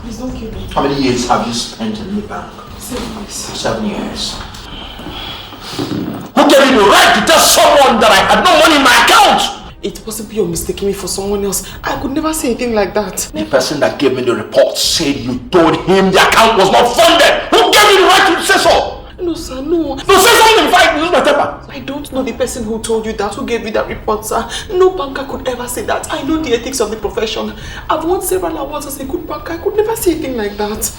Please don't kill me. How many years have you spent in the bank? 7 years. 7 years. Who gave you the right to tell someone that I had no money in my account? It wasn't you mistaking me for someone else. I could never say anything like that. The person that gave me the report said you told him the account was not funded. Who gave you the right to say so? No, sir, no. No, say something if I lose my temper. I don't know the person who told you that, who gave you that report, sir. No banker could ever say that. I know the ethics of the profession. I've won several awards as a good banker. I could never say anything like that.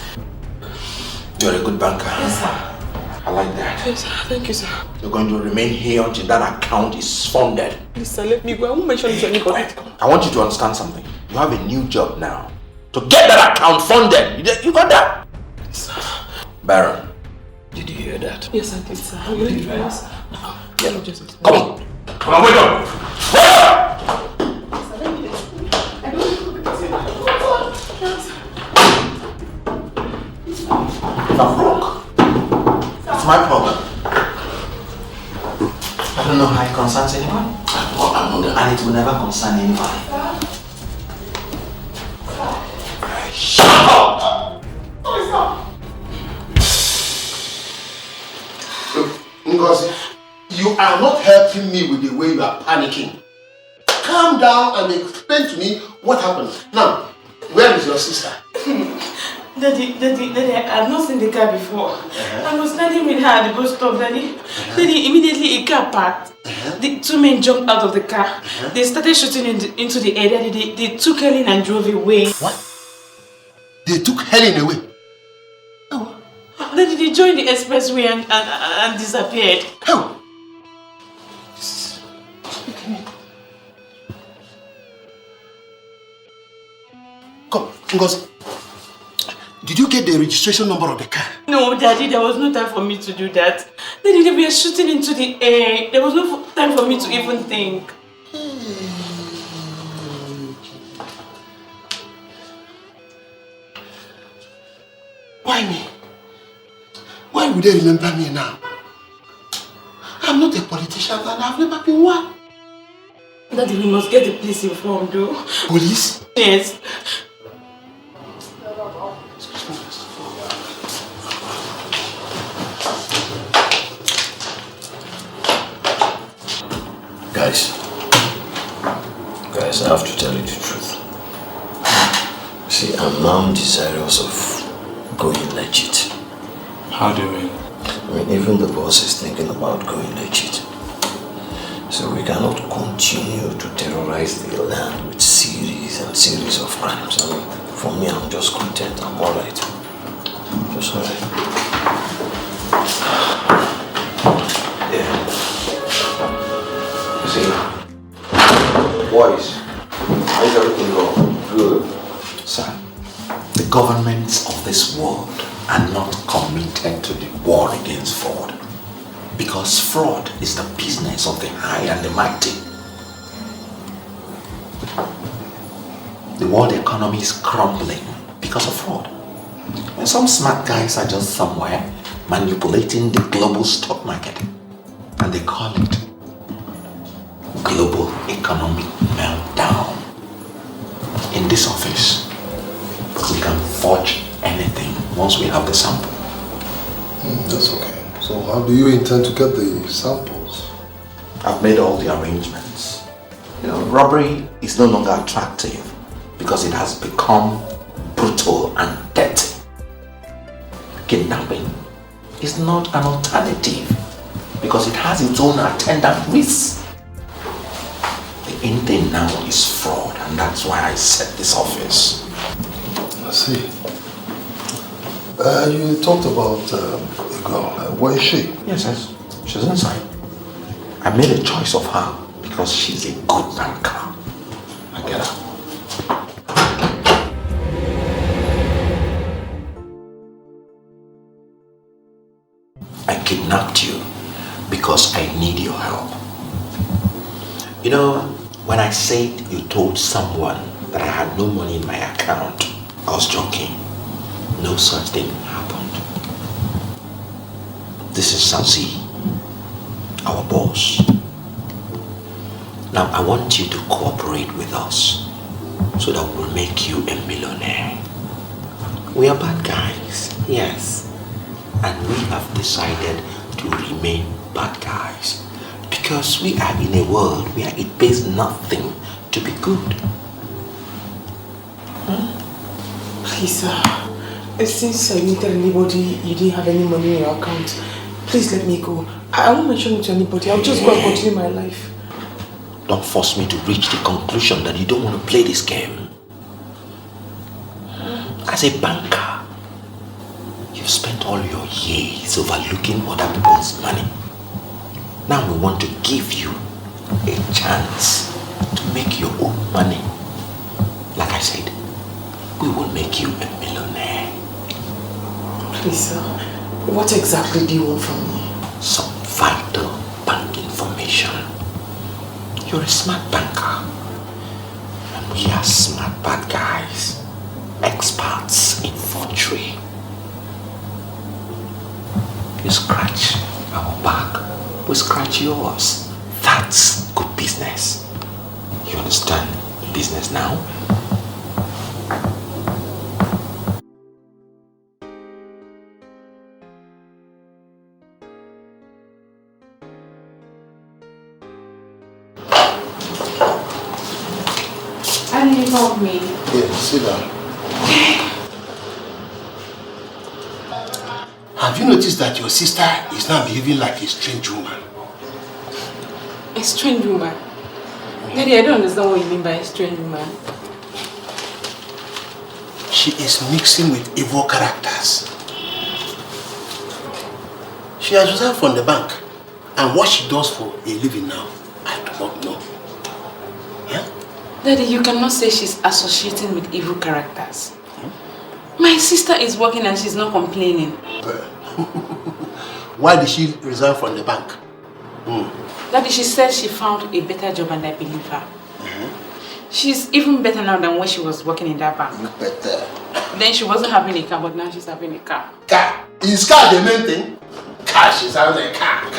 You're a good banker. Yes, sir. I like that. Yes, sir. Thank you, sir. You're going to remain here until that account is funded. Please, sir, let me go. I won't mention it to anybody. I want you to understand something. You have a new job now. To get that account funded. You got that? Yes, sir. Baron, did you hear that? Yes, I did, sir. Are you ready for this? Yeah. Come on. Come on, wake up. Wake up! If I'm wrong, it's my problem. I don't know how it concerns anyone. And it will never concern anybody. Shut up! Ngozi, you are not helping me with the way you are panicking. Calm down and explain to me what happened. Now, where is your sister? Daddy, I've not seen the car before. I was standing with her at the bus stop, Daddy. Daddy, immediately a car parked. The two men jumped out of the car. They started shooting into the air. Daddy, they took Helen and drove away. What? They took Helen away? Oh. Daddy, they joined the expressway and disappeared. How? Come, Ngozi. Did you get the registration number of the car? No, Daddy, there was no time for me to do that. Daddy, they were shooting into the air. There was no time for me to even think. Why me? Why would they remember me now? I'm not a politician and I've never been one. Daddy, we must get the police informed, though. Police? Yes. Guys, I have to tell you the truth. See, I'm now desirous of going legit. How do you mean? I mean, even the boss is thinking about going legit. So we cannot continue to terrorize the land with series and series of crimes. I mean, for me, I'm just content. I'm alright. Just alright. Yeah. You see, boys, how is everything going? Good. Sir, the governments of this world are not committed to the war against fraud. Because fraud is the business of the high and the mighty. The world economy is crumbling because of fraud. And some smart guys are just somewhere manipulating the global stock market. And they call it global economic meltdown. In this office, we can forge anything once we have the sample. That's okay. So how do you intend to get the samples? I've made all the arrangements. You know, robbery is no longer attractive because it has become brutal and dirty. Kidnapping is not an alternative because it has its own attendant risks. The in thing now is fraud, and that's why I set this office. I see. You talked about a girl. Where is she? Yes, she's inside. I made a choice of her because she's a good banker. I get her. I kidnapped you because I need your help. You know, when I said you told someone that I had no money in my account, I was joking. No such thing happened. This is Sazi, our boss. Now I want you to cooperate with us so that we'll make you a millionaire. We are bad guys, yes. And we have decided to remain bad guys. Because we are in a world where it pays nothing to be good. Please, sir. Since I didn't tell anybody you didn't have any money in your account, please let me go. I won't mention it to anybody. I'll just go and continue my life. Don't force me to reach the conclusion that you don't want to play this game. As a banker, you've spent all your years overlooking other people's money. Now we want to give you a chance to make your own money. Like I said, we will make you a millionaire. Please, sir. What exactly do you want from me? Some vital bank information. You're a smart banker. And we are smart bad guys. Experts in forgery. You scratch our back, we scratch yours. That's good business. You understand business now? And you told me. Yeah, sit down. Have you noticed that your sister is now behaving like a strange woman? A strange woman? Daddy, I don't understand what you mean by a strange woman. She is mixing with evil characters. She has resigned from the bank, and what she does for a living now, I do not know. Yeah? Daddy, you cannot say she's associating with evil characters. My sister is working and she's not complaining. Why did she resign from the bank? Daddy, she said she found a better job and I believe her. She's even better now than when she was working in that bank. Better. Then she wasn't having a car, but now she's having a car. Car? Is car the main thing? Car, she's having a car.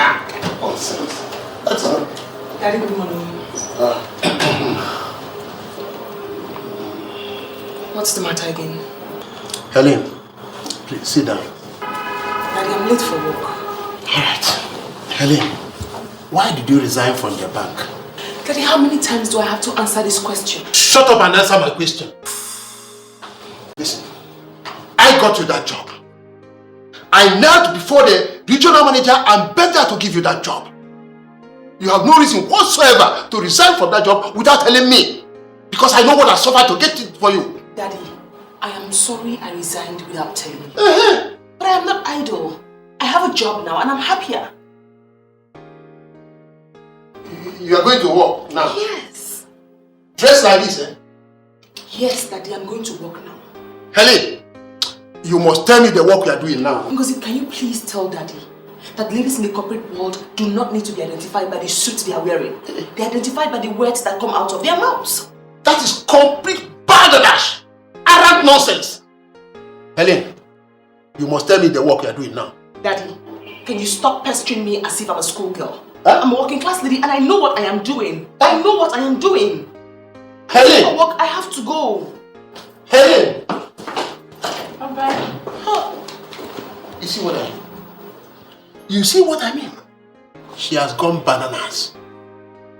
Nonsense. That's all. Daddy, good morning. What's the matter again? Helen, please sit down. Daddy, I'm late for work. Alright. Helen, why did you resign from the bank? Daddy, how many times do I have to answer this question? Shut up and answer my question. Listen, I got you that job. I knelt before the regional manager and begged her to give you that job. You have no reason whatsoever to resign from that job without telling me. Because I know what I suffered to get it for you. Daddy, I am sorry I resigned without telling you. But I am not idle. I have a job now and I'm happier. You are going to work now? Yes. Dressed like this, eh? Yes, Daddy, I'm going to work now. Helen, you must tell me the work you are doing now. Ngozi, can you please tell Daddy that ladies in the corporate world do not need to be identified by the suits they are wearing. They are identified by the words that come out of their mouths. That is complete balderdash. Arrant nonsense. Helen, you must tell me the work you are doing now. Daddy, can you stop pestering me as if I'm a schoolgirl? Huh? I'm a working class lady and I know what I am doing. I know what I am doing. Helen! For work, I have to go. Helen! Bye-bye. You see what I mean? You see what I mean? She has gone bananas.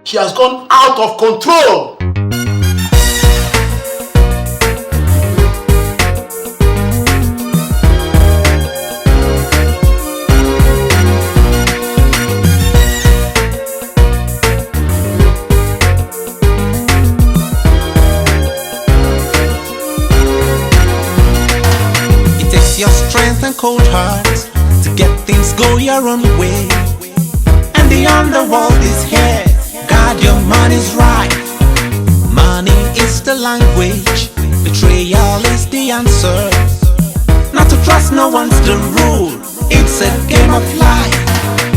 She has gone out of control. Your strength and cold heart to get things go your own way. And the underworld is here. God, your money's right. Money is the language. Betrayal is the answer. Not to trust no one's the rule. It's a game of life.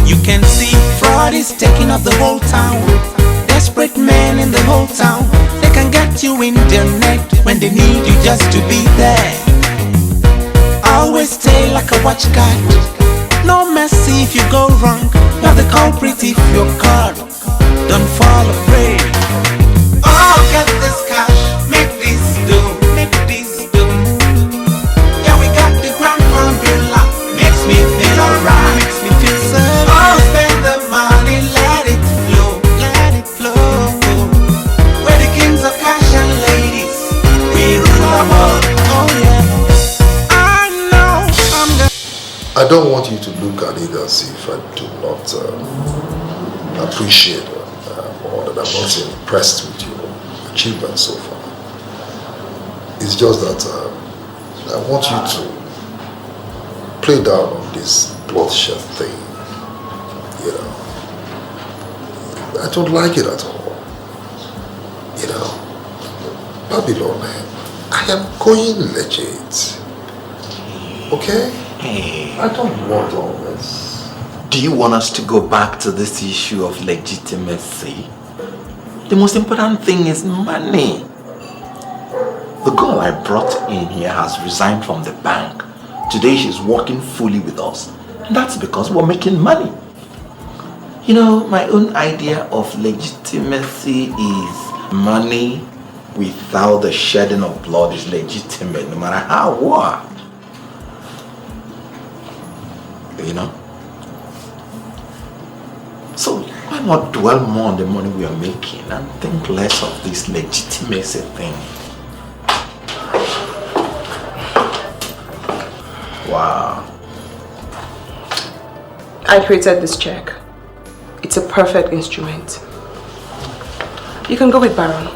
You can see fraud is taking up the whole town. Desperate men in the whole town. They can get you in their net when they need you just to be there. Always stay like a watch guard. No mercy if you go wrong. You're the culprit if you're caught. Don't fall afraid. Oh, get this cash, make this do, make this do. appreciate or that I'm not impressed with your achievements so far. It's just that I want you to play down on this bloodshed thing. You know, I don't like it at all. You know, Babylon, I am going legit. Okay? Hey. I don't want all this. Do you want us to go back to this issue of legitimacy? The most important thing is money. The girl I brought in here has resigned from the bank. Today she's working fully with us. And that's because we're making money. You know, my own idea of legitimacy is money without the shedding of blood is legitimate, no matter how what. You know? So why not dwell more on the money we are making and think less of this legitimacy thing? Wow. I created this check. It's a perfect instrument. You can go with Baron.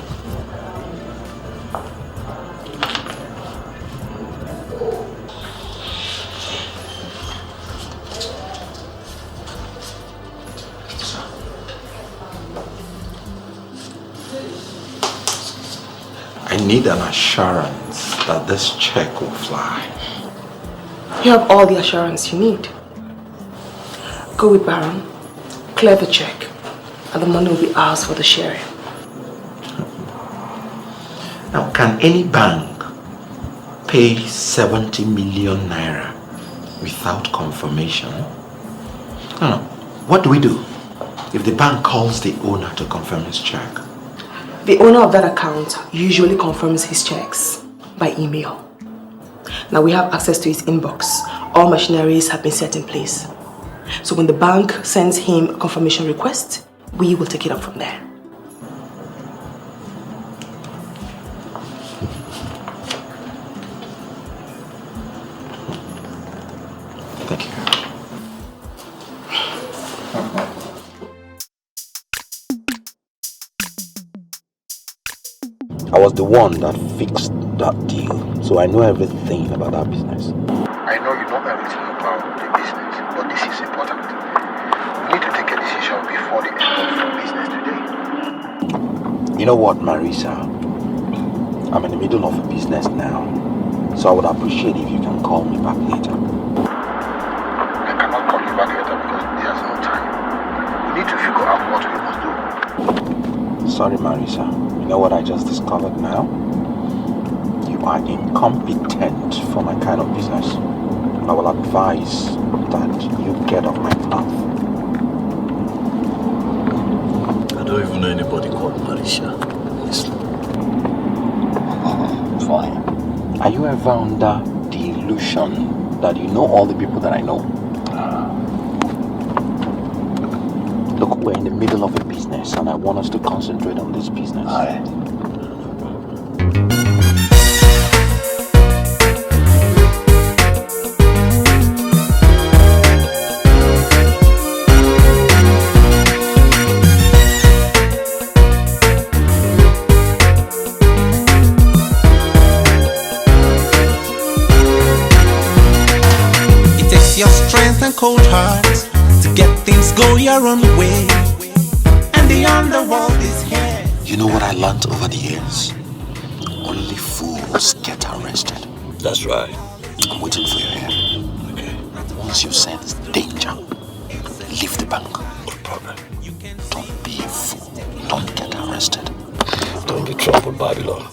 I need an assurance that this check will fly. You have all the assurance you need. Go with Baron, clear the check, and the money will be ours for the sharing. Now, can any bank pay 70 million naira without confirmation? No. What do we do if the bank calls the owner to confirm his check? The owner of that account usually confirms his checks by email. Now we have access to his inbox. All machineries have been set in place. So when the bank sends him a confirmation request, we will take it up from there. Thank you. I was the one that fixed that deal, so I know everything about that business. I know you know everything about the business, but this is important. We need to take a decision before the end of the business today. You know what, Marisa? I'm in the middle of a business now, so I would appreciate if you can call me back later. I cannot call you back later because there's no time. We need to figure out what we must do. Sorry, Marisa. You know what I just discovered now? You are incompetent for my kind of business. I will advise that you get off my path. I don't even know anybody called Marisha. Honestly. Fine. Are you ever under the illusion that you know all the people that I know? Look, we're in the middle of a business and I want us to concentrate on this business. Aye. It takes your strength and cold heart to get things go your own way. And the underworld is here. You know what I learned over the years? Only fools get arrested. That's right. I'm waiting for your help. Okay. Once you sense danger, leave the bank. No problem. Don't be a fool. Don't get arrested. Don't be troubled, Babylon.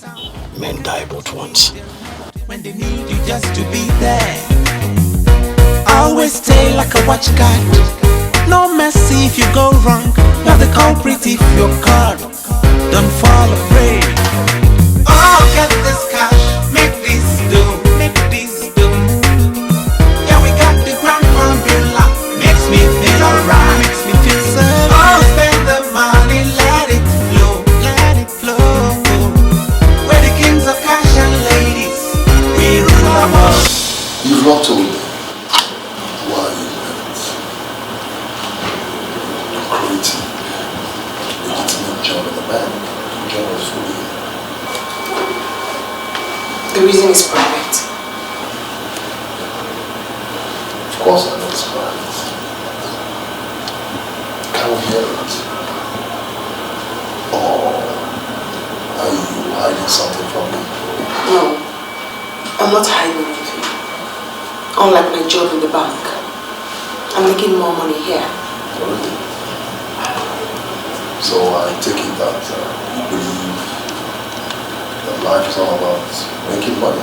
Men die but once. When they need you just to be there. Always stay like a watchguard. No mercy if you go wrong. You're the culprit if you're caught. Don't fall afraid. Oh, get this cash. Make this do. Make this do. Yeah, we got the grand formula. Makes me feel alright. Makes me feel safe. Oh, spend the money. Let it flow. Let it flow. We're the kings of cash and ladies. We rule our world. You've not told me why you left. Creating joining the band. Join us fully. The reason is private. Of course I know it's private. Can we hear it? Or are you hiding something from me? No, I'm not hiding anything. Unlike my job in the bank, I'm making more money here. Really? So I take it that you believe that life is all about making money?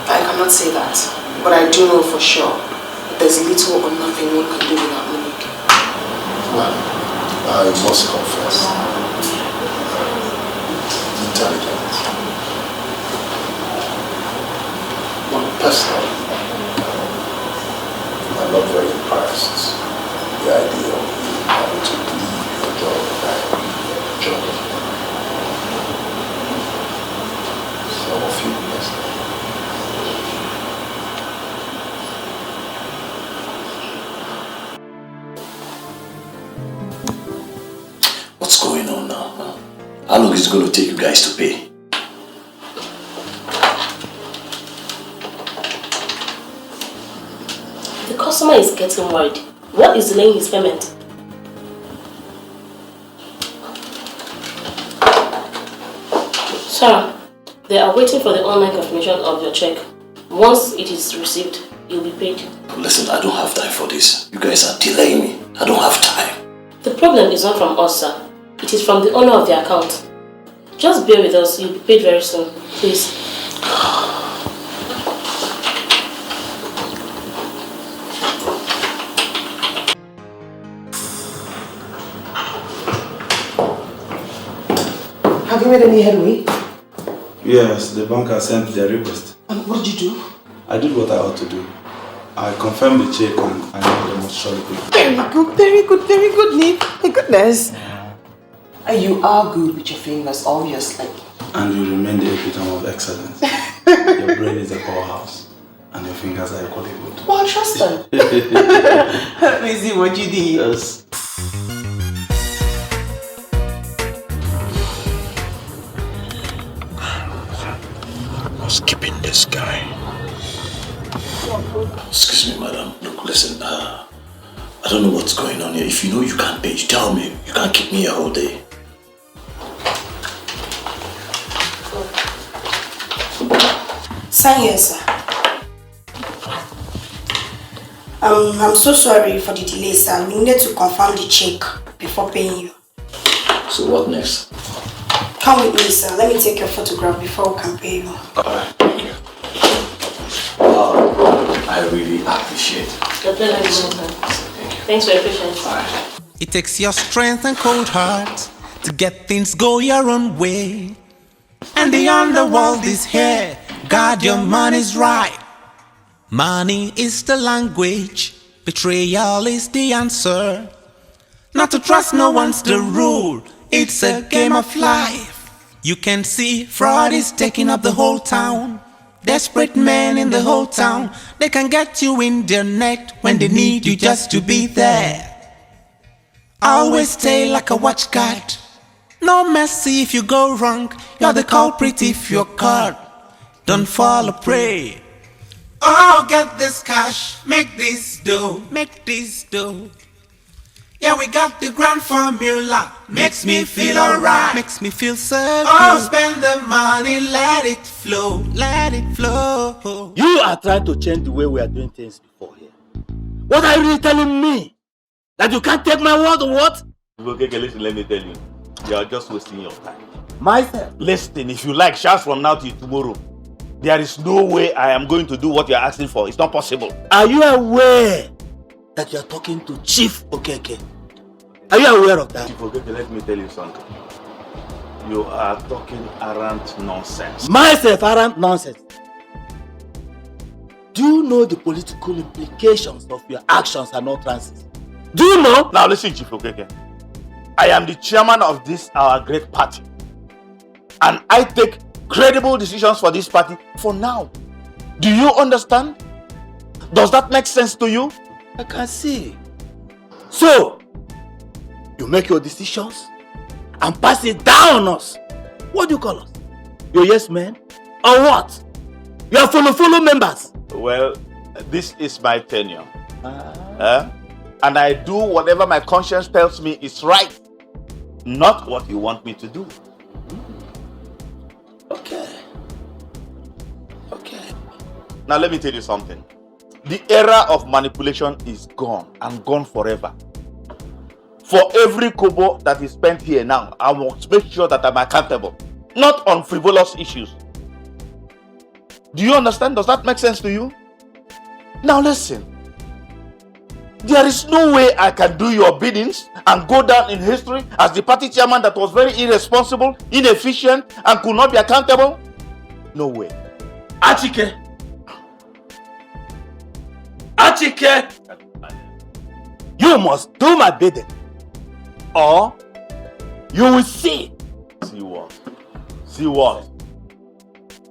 I cannot say that, but I do know for sure that there's little or nothing one can do without money. Well, I must confess, intelligent. But personally, I'm not very impressed with the idea of you having to leave your job and job. Some of you, yes. What's going on now? Huh? How long is it going to take you guys to pay? The customer is getting worried. What is delaying his payment? Sir, they are waiting for the online confirmation of your check. Once it is received, you'll be paid. Listen, I don't have time for this. You guys are delaying me. I don't have time. The problem is not from us, sir. It is from the owner of the account. Just bear with us, you'll be paid very soon. Please. Have you made any headway? Yes, the bank has sent their request. And what did you do? I did what I ought to do. I confirmed the check and I know they must surely pay. Very good, Nick. My goodness. And you are good with your fingers, obviously. And you remain the epitome of excellence. Your brain is a powerhouse and your fingers are equally good. Well, trust them. Let me see what you did. Yes. What's keeping this guy? Excuse me, madam. Look, listen, I don't know what's going on here. If you know you can't pay, you tell me. You can't keep me here all day. Sign here, sir. I'm so sorry for the delay, sir. We needed to confirm the check before paying you. So what next? Come with me, sir. Let me take your photograph before we can pay you. Alright. I really appreciate it. The pleasure is mine. Thanks for your patience. Alright. It takes your strength and cold heart to get things go your own way. And the underworld is here. God, your money's right. Money is the language. Betrayal is the answer. Not to trust no one's the rule. It's a game of life. You can see fraud is taking up the whole town. Desperate men in the whole town. They can get you in their net when they need you just to be there. Always stay like a watch guard. No mercy if you go wrong. You're the culprit if you're caught. Don't fall a prey. Oh, get this cash, make this dough, make this dough. Yeah, we got the grand formula. Makes me feel alright. Makes me feel so good. Oh, spend the money, let it flow, let it flow. You are trying to change the way we are doing things before here. What are you really telling me? That you can't take my word or what? Okay, listen, let me tell you. You are just wasting your time. Myself? Listen, if you like, shout from now till tomorrow. There is no way I am going to do what you are asking for. It's not possible. Are you aware that you are talking to Chief Okeke? Are you aware of that? Chief Okeke, let me tell you something. You are talking arrant nonsense. Myself, arrant nonsense. Do you know the political implications of your actions and utterances? Do you know? Now listen, Chief Okeke. I am the chairman of this our great party. And I take credible decisions for this party for now. Do you understand? Does that make sense to you? I can see. So, you make your decisions and pass it down on us. What do you call us? Your yes men? Or what? You are follow members. Well, this is my tenure. And I do whatever my conscience tells me is right. Not what you want me to do. Okay. Now let me tell you something. The era of manipulation is gone and gone forever. For every kobo that is spent here now, I must make sure that I'm accountable. Not on frivolous issues. Do you understand? Does that make sense to you? Now listen. There is no way I can do your biddings and go down in history as the party chairman that was very irresponsible, inefficient, and could not be accountable. No way. Achike, you must do my bidding, or you will see. See what? See what?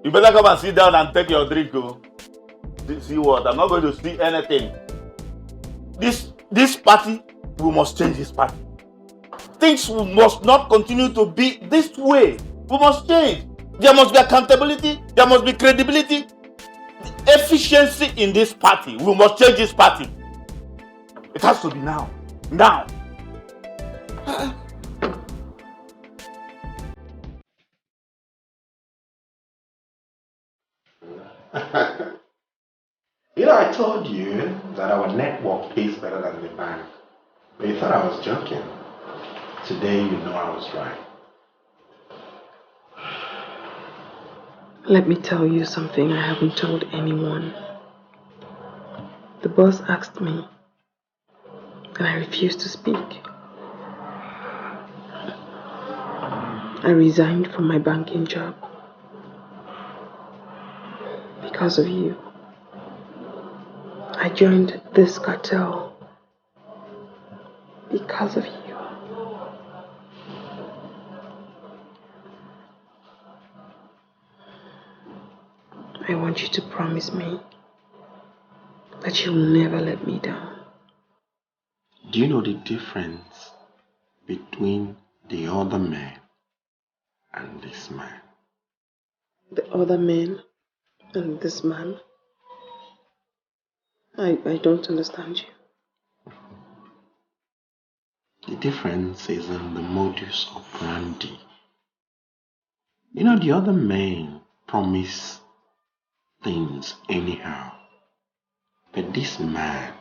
You better come and sit down and take your drink. Oh. See what? I'm not going to see anything. This party, we must change this party. Things must not continue to be this way. We must change. There must be accountability. There must be credibility. Efficiency in this party. We must change this party. It has to be now. Now. I told you that our network pays better than the bank. But you thought I was joking. Today you know I was right. Let me tell you something I haven't told anyone. The boss asked me, and I refused to speak. I resigned from my banking job because of you. I joined this cartel because of you. I want you to promise me that you'll never let me down. Do you know the difference between the other man and this man? The other man and this man? I don't understand you. The difference is in the modus operandi. The other men promise things anyhow. But this man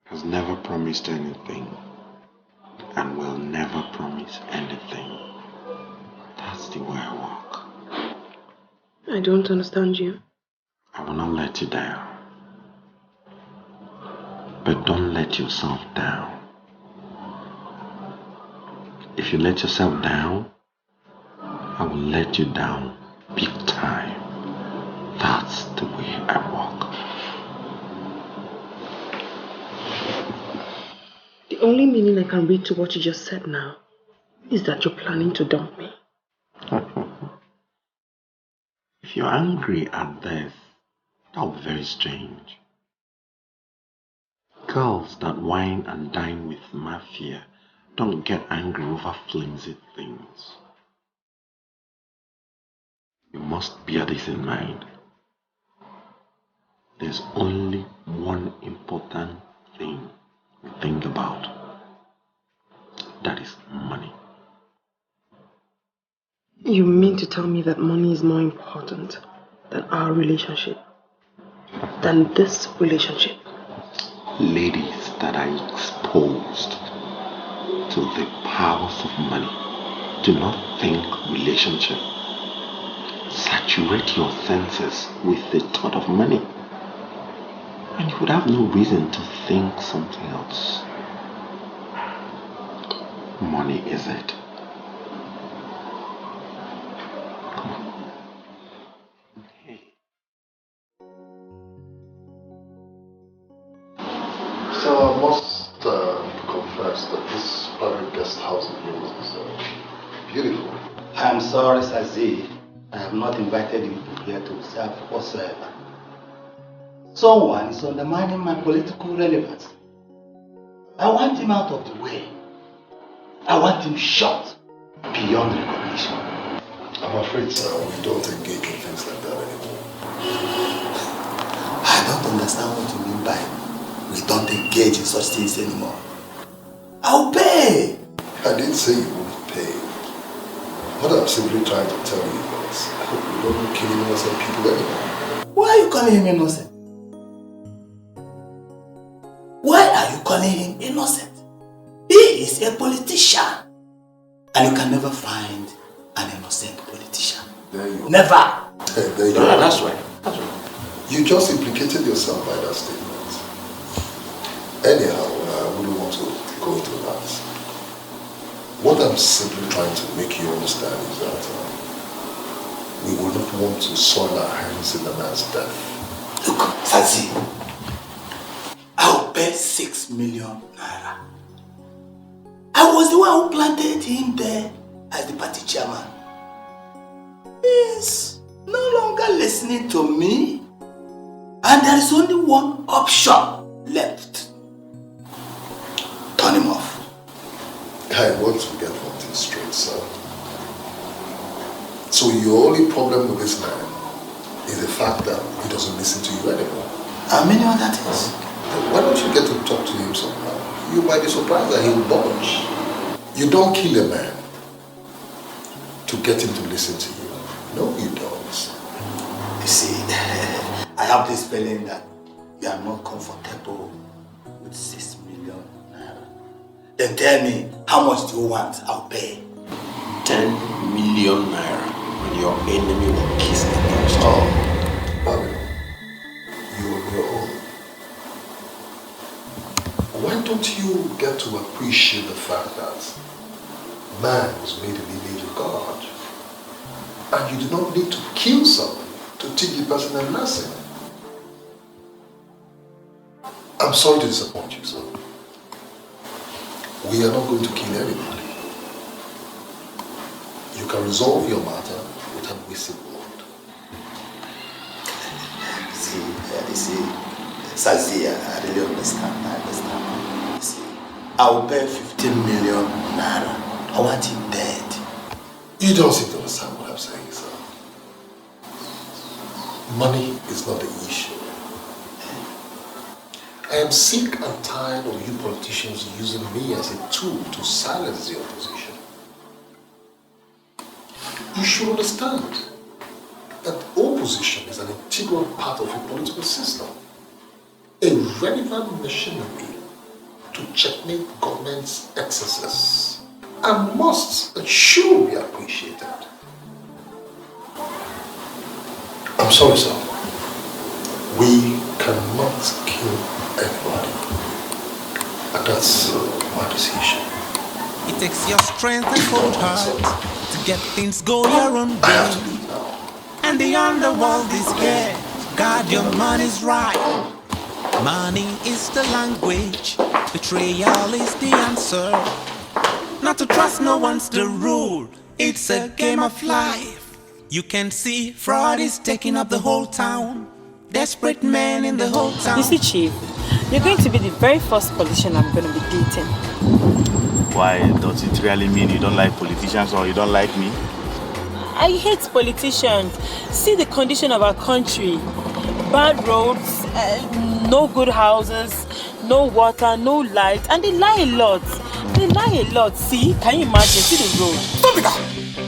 has never promised anything and will never promise anything. That's the way I walk. I don't understand you. I will not let you down. But don't let yourself down. If you let yourself down, I will let you down big time. That's the way I walk. The only meaning I can read to what you just said now is that you're planning to dump me. If you're angry at this, that would be very strange. Girls that wine and dine with mafia don't get angry over flimsy things. You must bear this in mind. There's only one important thing you think about. That is money. You mean to tell me that money is more important than our relationship? Than this relationship? Ladies that are exposed to the powers of money do not think relationship. Saturate your senses with the thought of money, and you would have no reason to think something else. Money is it. Come on. Hey. So I must confess that this private guest house of yours is beautiful. I am sorry, Sazi. I have not invited you here to serve whatsoever. Someone is undermining my political relevance. I want him out of the way. I want him shot beyond recognition. I'm afraid, sir, we don't engage in things like that anymore. I don't understand what you mean by we don't engage in such things anymore. I'll pay! I didn't say you wouldn't pay. What I'm simply trying to tell you is, I hope you don't kill innocent people anymore. Why are you calling him innocent? Why are you calling him innocent? He is a politician. And you can never find an innocent politician. There you are. Never! There you are. That's right. You just implicated yourself by that statement. Anyhow, I wouldn't want to go into that. What I'm simply trying to make you understand is that we would not want to soil our hands in the man's death. Look, Sazi, I'll pay 6 million naira. I was the one who planted him there as the party chairman. He's no longer listening to me. And there is only one option left. Turn him off. I want to get one thing straight, sir. So your only problem with this man is the fact that he doesn't listen to you anymore. And many other things. Why don't you get to talk to him somehow? You might be surprised that he'll budge. You don't kill a man to get him to listen to you. No, you don't. You see, I have this feeling that you are not comfortable with 6 million naira. Then tell me, how much do you want? I'll pay. 10 million naira when your enemy will kiss the dust. Oh, Bobby, you on your own. Why don't you get to appreciate the fact that man was made in the image of God, and you do not need to kill someone to teach the person a lesson? I'm sorry to disappoint you, sir. We are not going to kill anybody. You can resolve your matter without wasting blood. See, Sazi, I really understand. I understand. See, I will pay 15 million naira. I want him dead. You don't seem to understand what I'm saying, sir. Money is not the issue. I am sick and tired of you politicians using me as a tool to silence the opposition. You should understand that opposition is an integral part of a political system, a relevant machinery to checkmate government's excesses, and must and should be appreciated. I'm sorry, sir. We cannot kill anybody. And that's my decision. It takes your strength and cold heart to get things go your own way. And the underworld is here. God, your money's right. Money is the language. Betrayal is the answer. Not to trust no one's the rule. It's a game of life. You can see fraud is taking up the whole town. Desperate men in the whole town. You see, Chief, you're going to be the very first politician I'm going to be dating. Why? Does it really mean you don't like politicians or you don't like me? I hate politicians. See the condition of our country. Bad roads, no good houses, no water, no light, and they lie a lot. They lie a lot. See, can you imagine? See the road. Stop it now!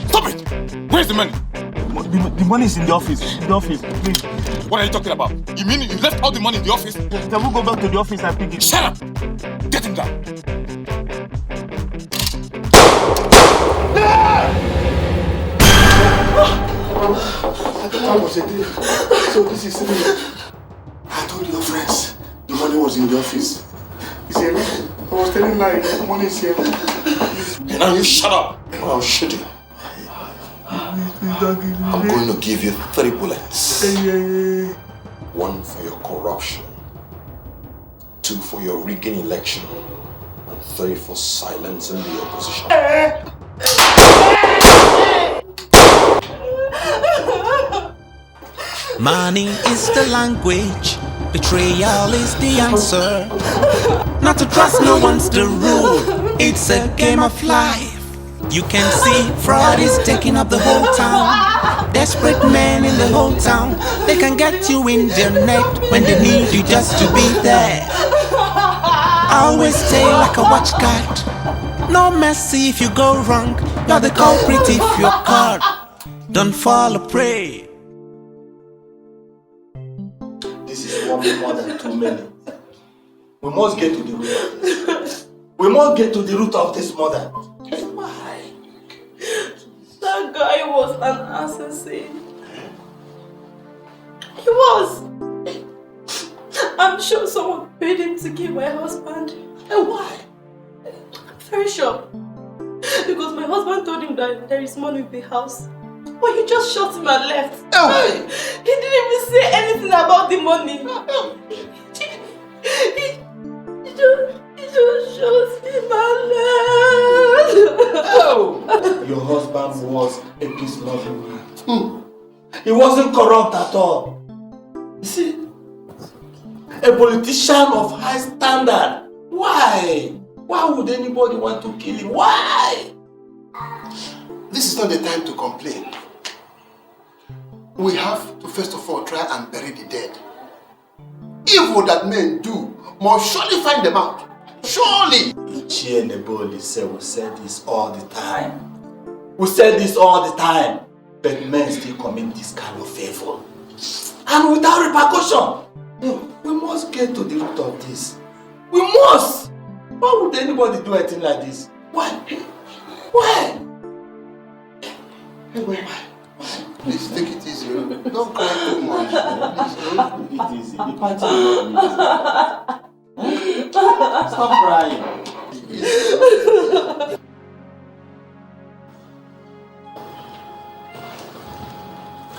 Stop it! Where's the money? The money is in the office. In the office, please. What are you talking about? You mean you left all the money in the office? Yes, then we'll go back to the office and pick it. Shut up! Get him down! I thought I was a deal. So this is it. I told your friends the money was in the office. You see, I was telling like the money is here. And now you shut up or I'll shoot you. I'm going to give you 3 bullets. 1 for your corruption, 2 for your rigging election, and 3 for silencing the opposition. Money is the language. Betrayal is the answer. Not to trust no one's the rule. It's It's a game of life. You can see fraud is taking up the whole town. Desperate men in the whole town. They can get you in their net when they need you just to be there. Always stay like a watch guard. No mercy if you go wrong. You're the culprit if you're caught. Don't fall a prey. This is one more than too many. We must get to the root of this. We must get to the root of this mother. Why? That guy was an assassin. He was. I'm sure someone paid him to kill my husband. And why? Very sure. Because my husband told him that there is money in the house. But he just shot him and left. Oh. He didn't even say anything about the money. He just shot him and left. Oh. Your husband was a peace-loving man. He wasn't corrupt at all. You see? A politician of high standard. Why? Why would anybody want to kill him? Why? This is not the time to complain. We have to first of all try and bury the dead. Evil that men do must surely find them out. Surely! Ichie Neboli said we said this all the time. We said this all the time. But men still commit this kind of evil. And without repercussion. We must get to the root of this. We must! Why would anybody do anything like this? Why? Why? Hey, wait. Please take it easy. Don't cry too much. Please don't take it easy. The party will not easy. Stop crying.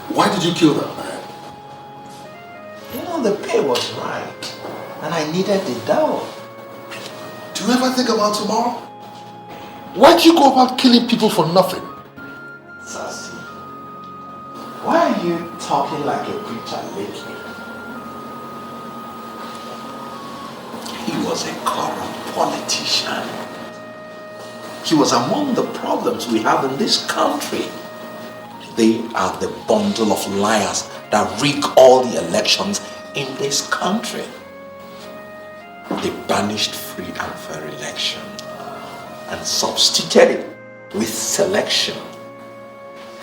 Why did you kill that man? You know, the pay was right. And I needed the dough. Do you ever think about tomorrow? Why do you go about killing people for nothing? Sassy, why are you talking like a preacher lately? He was a corrupt politician. He was among the problems we have in this country. They are the bundle of liars that rig all the elections in this country. They banished free and fair election and substituted it with selection.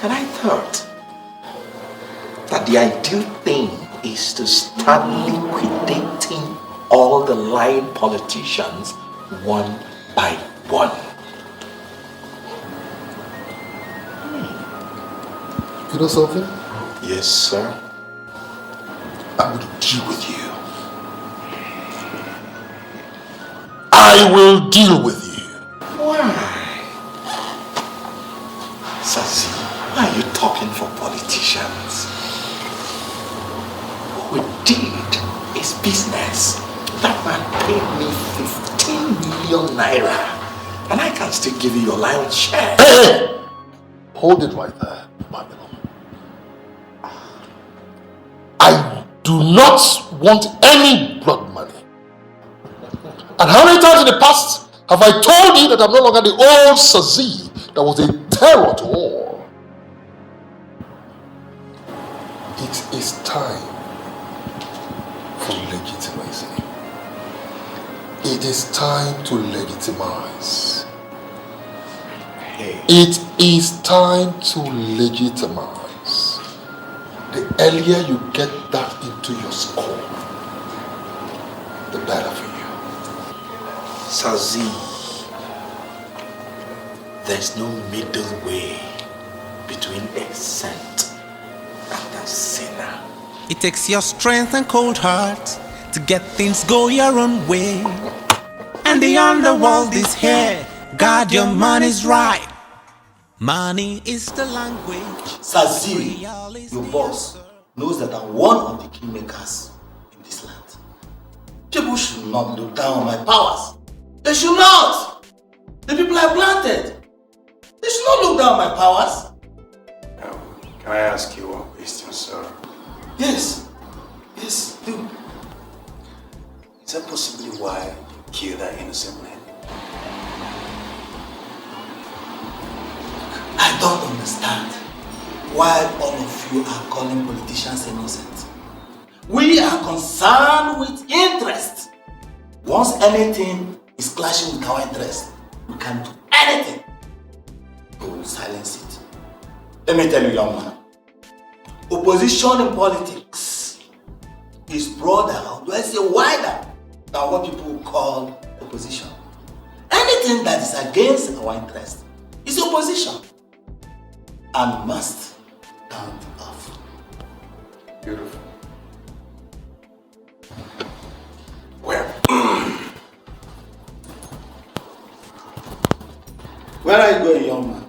And I thought that the ideal thing is to start liquidating all the lying politicians one by one. You know something? Yes, sir. I'm going to deal with you. I will deal with you. Why? Sassy, why are you talking for politicians? What we did is business. That man paid me 15 million naira. And I can still give you your lion's share. Hey! Hold it right there, Babylon. I do not want any blood money. And how many times in the past have I told you that I'm no longer the old Sazi that was a terror to all? It is time for legitimacy. It is time to legitimize. It is time to legitimize. The earlier you get that into your skull, the better for you. Sazi, there's no middle way between a saint and a sinner. It takes your strength and cold heart to get things go your own way. And the underworld is here. God, your money's right. Money is the language. Sazi, your boss, knows that I'm one of the kingmakers in this land. People should not look down on my powers. They should not. The people I planted. They should not look down on my powers. Can I ask you one question, sir? Yes. Yes, do. Is that possibly why you killed that innocent man? don't understand why all of you are calling politicians innocent. We are concerned with interest. Once anything is clashing with our interest, we can do anything to silence it. Let me tell you, young man, opposition in politics is broader, do I say wider, than what people call opposition. Anything that is against our interest is opposition and must stand off. Beautiful. Well, where are you going, young man?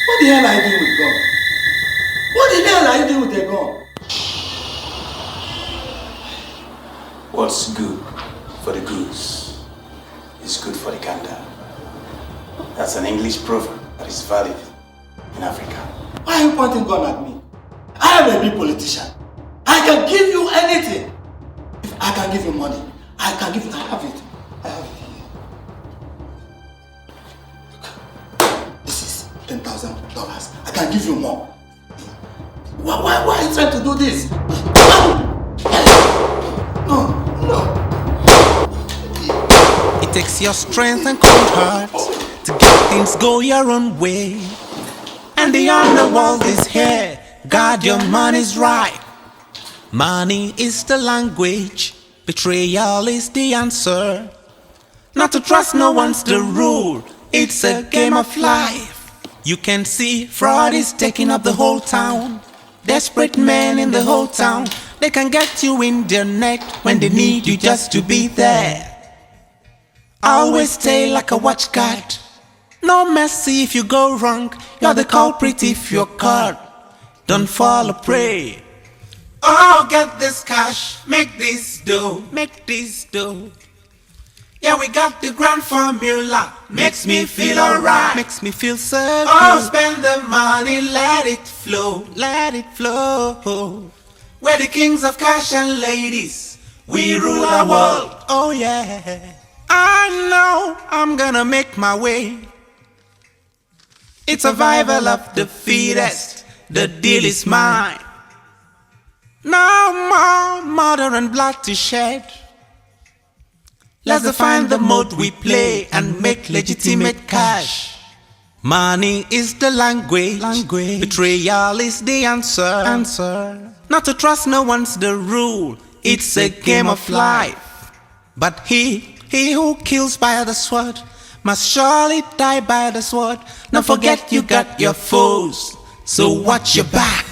What the hell are you doing with gun? What the hell are you doing with a gun? What's good for the goose is good for the gander. That's an English proverb that is valid in Africa. Why are you pointing gun at me? I am a big politician. I can give you anything. If I can give you money, I can give you. I have it. I have it here. This is $10,000. I can give you more. Why are you trying to do this? No. It takes your strength and cold heart to get things go your own way. And the underworld is here. God, your money's right. Money is the language. Betrayal is the answer. Not to trust no one's the rule. It's a game of life. You can see fraud is taking up the whole town. Desperate men in the whole town. They can get you in their net when they need you just to be there. Always stay like a watchguard. No mercy if you go wrong. You're the culprit if you're caught. Don't fall a prey. Oh, get this cash, make this dough, make this dough. Yeah, we got the grand formula. Makes me feel alright, makes me feel so good. Oh, spend the money, let it flow, let it flow. We're the kings of cash and ladies. We rule our world, oh yeah. I know I'm gonna make my way. It's survival of the fittest. The deal is mine. No more murder and blood to shed. Let's define the mode we play and make legitimate cash. Money is the language. Betrayal is the answer. Not to trust no one's the rule. It's a game of life. But he who kills by the sword must surely die by the sword. Don't forget you got your foes, so watch your back.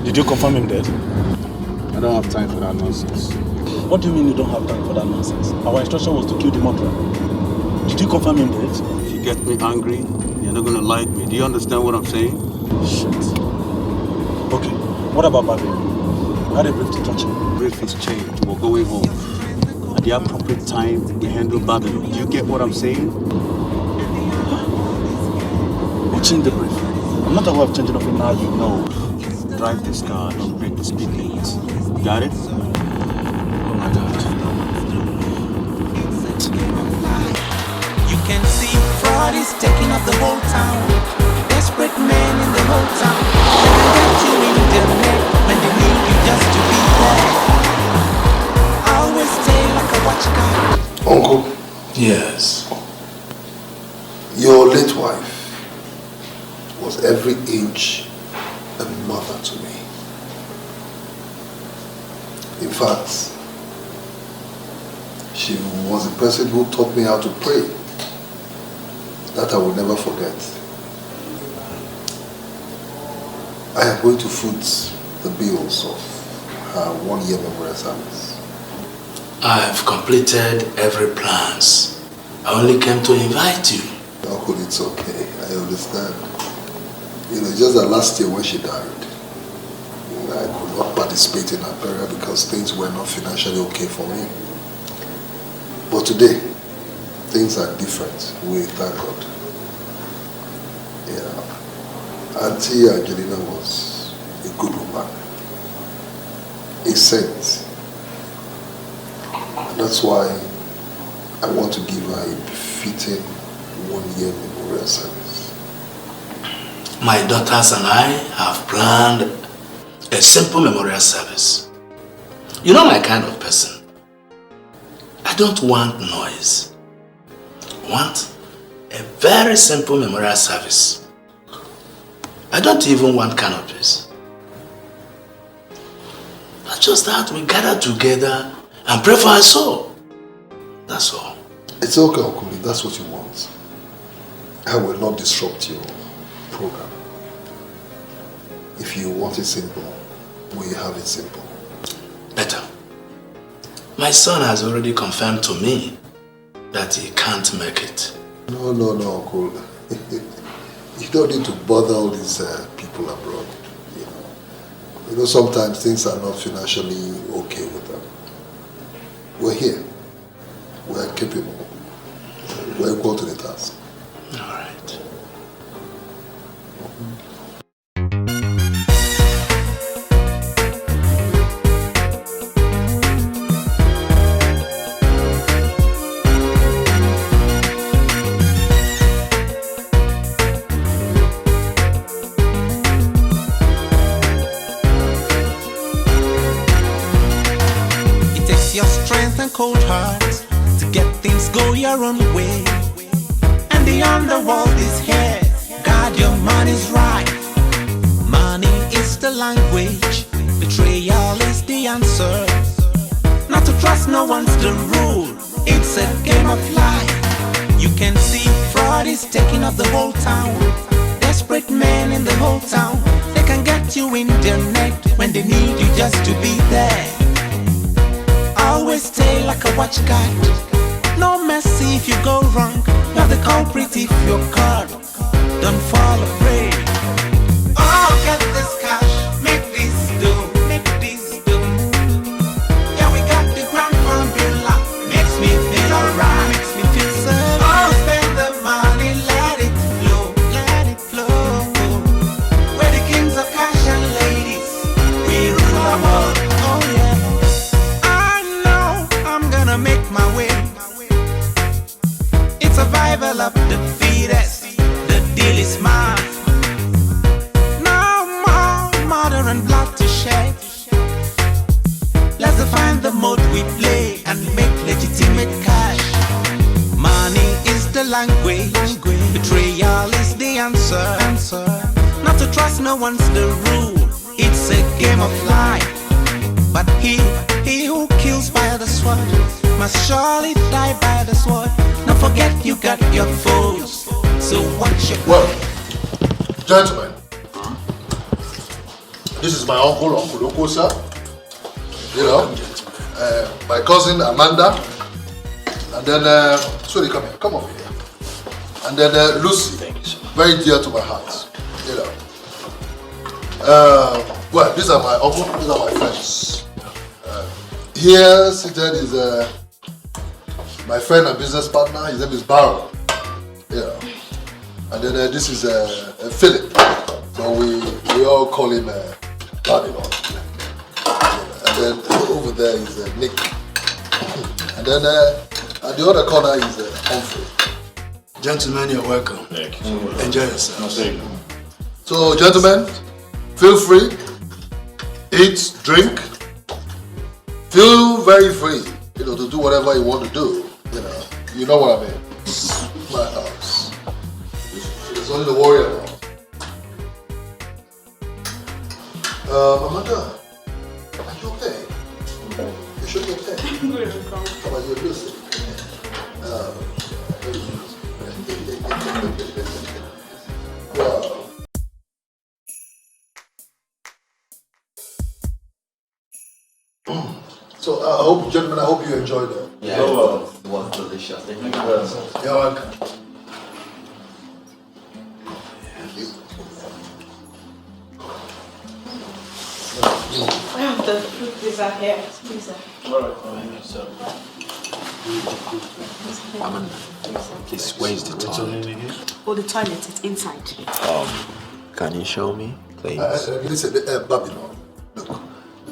Did you confirm him dead? I don't have time for that nonsense. What do you mean you don't have time for that nonsense? Our instruction was to kill the murderer. Did you confirm him dead? If you get me angry, you're not gonna like me. Do you understand what I'm saying? Shit. Okay, what about Bobby? We had a brief discussion. Brief is changed. We're going home. At the appropriate time, we handle Babylon. Do you get what I'm saying? Who changed the brief? I'm not aware of changing of it now, you know. Drive this car, don't break the speed limits. Got it? Oh my God. You can see fraud is taking up the whole town. Desperate men in the whole town. They can get you in their net when they need you just to be there. Always stay like a watchguard. Uncle. Yes. Your late wife was every inch a mother to me. In fact, she was the person who taught me how to pray. That I will never forget. I am going to foot the bills of her 1 year memorial service. I have completed every plans. I only came to invite you. Uncle, it's okay. I understand. You know, just that last year when she died, I could not participate in her burial because things were not financially okay for me. But today, things are different. We thank God. Yeah. Auntie Angelina was a good woman. A a sense. And that's why I want to give her a befitting 1-year memorial service. My daughters and I have planned a simple memorial service. You know my kind of person. I don't want noise. I want a very simple memorial service. I don't even want canopies. But just that we gather together and pray for her soul. That's all. It's okay, Uncle, if that's what you want. I will not disrupt your program. If you want it simple, we have it simple. Better. My son has already confirmed to me that he can't make it. No, Uncle. You don't need to bother all these people abroad. You know, sometimes things are not financially okay with them. We're here. We're capable. We're equal to the task. All right. Your strength and cold heart to get things go your own way. And the underworld is here. God, your money's right. Money is the language. Betrayal is the answer. Not to trust no one's the rule. It's a game of life. You can see fraud is taking up the whole town. Desperate men in the whole town. They can get you in their net when they need you just to be there. Always stay like a watch guard. No mercy if you go wrong. You're the culprit if you're caught. Don't fall afraid. Oh, get this cash. Make this do. Make this do. Yeah, we got the grand formula. Makes me feel alright. Makes me feel safe. Oh, spend the money. Let it flow. Let it flow. We're the kings of cash and ladies. We rule our world. Oh, yeah. Make my way. It's survival of the fittest. The deal is mine. No more murder and blood to shed. Let's define the mode we play and make legitimate cash. Money is the language. Betrayal is the answer. Not to trust no one's the rule. It's a game of life. But he who kills by the sword must surely die by the sword. Don't forget you got your foes. So watch your... Well, gentlemen, this is my uncle Okosa. You know, my cousin Amanda. And then, sorry, come over here. And then Lucy, very dear to my heart. You know. Well, these are my uncle, these are my friends. Here seated is my friend and business partner. His name is Barrow. Yeah. And then this is Philip. So we all call him Babylon. And then over there is Nick. And then at the other corner is Humphrey. Gentlemen, you're welcome. Thank you. Enjoy yourselves. So, gentlemen, feel free. Eat, drink. Feel very free, you know, to do whatever you want to do, you know what I mean. My house. There's only to worry about. Amanda, are you okay? You should be okay. How about you, Lucy? Wow. So gentlemen, I hope you enjoyed it. Yeah, it was delicious. Thank you very much. You're welcome. I have the fruit pizza here. Pizza. Alright, Amanda, please, where is the toilet? Oh, the toilet, it's inside. Can you show me, please? Listen, Babylon, look,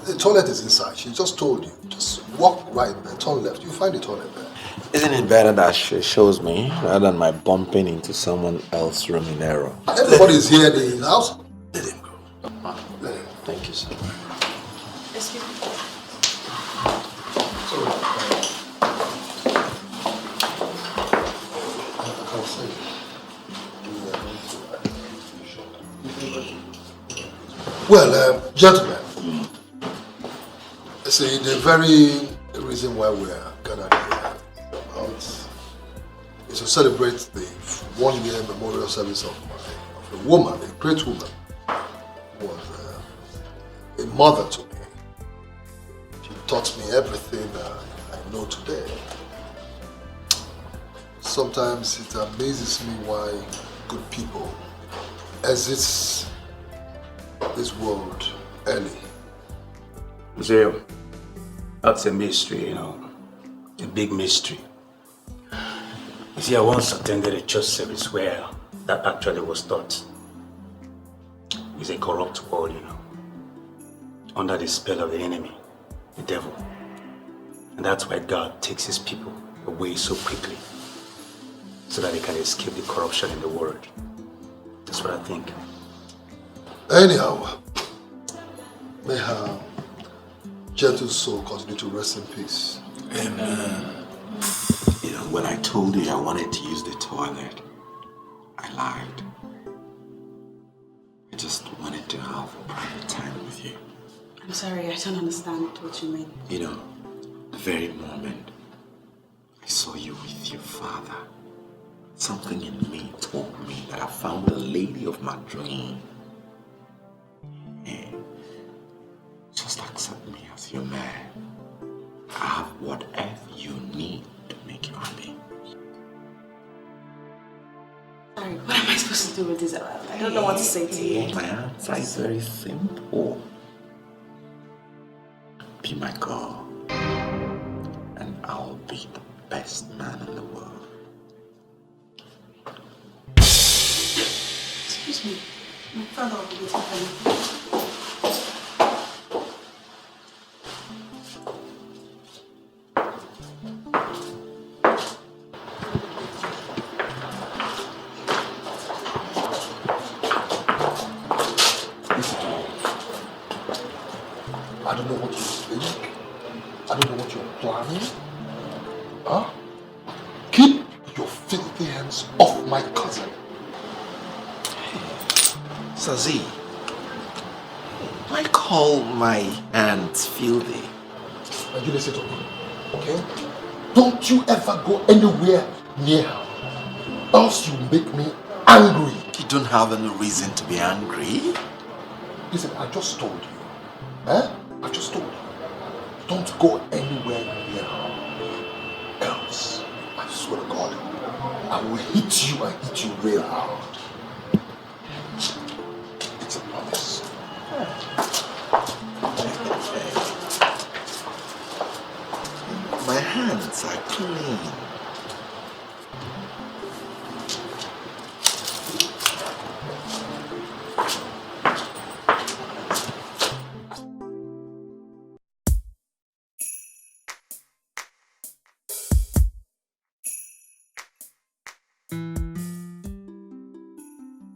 The toilet is inside. She just told you. Just walk right there, turn left. You find the toilet there. Isn't it better that she shows me rather than my bumping into someone else's room in error? Everybody's here in the house. Let him go. Let him. Thank you, sir. Excuse me. Well, gentlemen, see, the very reason why we are gathered here is to celebrate the 1 year memorial service of a woman, a great woman, who was a mother to me. She taught me everything I know today. Sometimes it amazes me why good people exit this world early. Zero. That's a mystery, you know. A big mystery. You see, I once attended a church service where that actually was taught. It's a corrupt world, you know. Under the spell of the enemy, the devil. And that's why God takes his people away so quickly, so that they can escape the corruption in the world. That's what I think. Anyhow, may her gentle soul continue to rest in peace. Amen. You know, when I told you I wanted to use the toilet, I lied. I just wanted to have private time with you. I'm sorry, I don't understand what you mean. You know, the very moment I saw you with your father, something in me told me that I found the lady of my dream. Hey, just accept me as your man. I have whatever you need to make you happy. Sorry, what am I supposed to do with this? I don't know what to say to you. My answer is very simple. Be my girl, and I'll be the best man in the world. Excuse me, my father will be waiting for me. I don't know what you think. I don't know what you're planning. Huh? Keep your filthy hands off my cousin. Sazi, why call my hands filthy? Now you listen to me, okay? Don't you ever go anywhere near her, else you make me angry. You don't have any reason to be angry. Listen, I just told you. Eh? I just told you. Don't go anywhere near her. Else, I swear to God, I will hit you and hit you real hard. It's a promise. My hands are clean.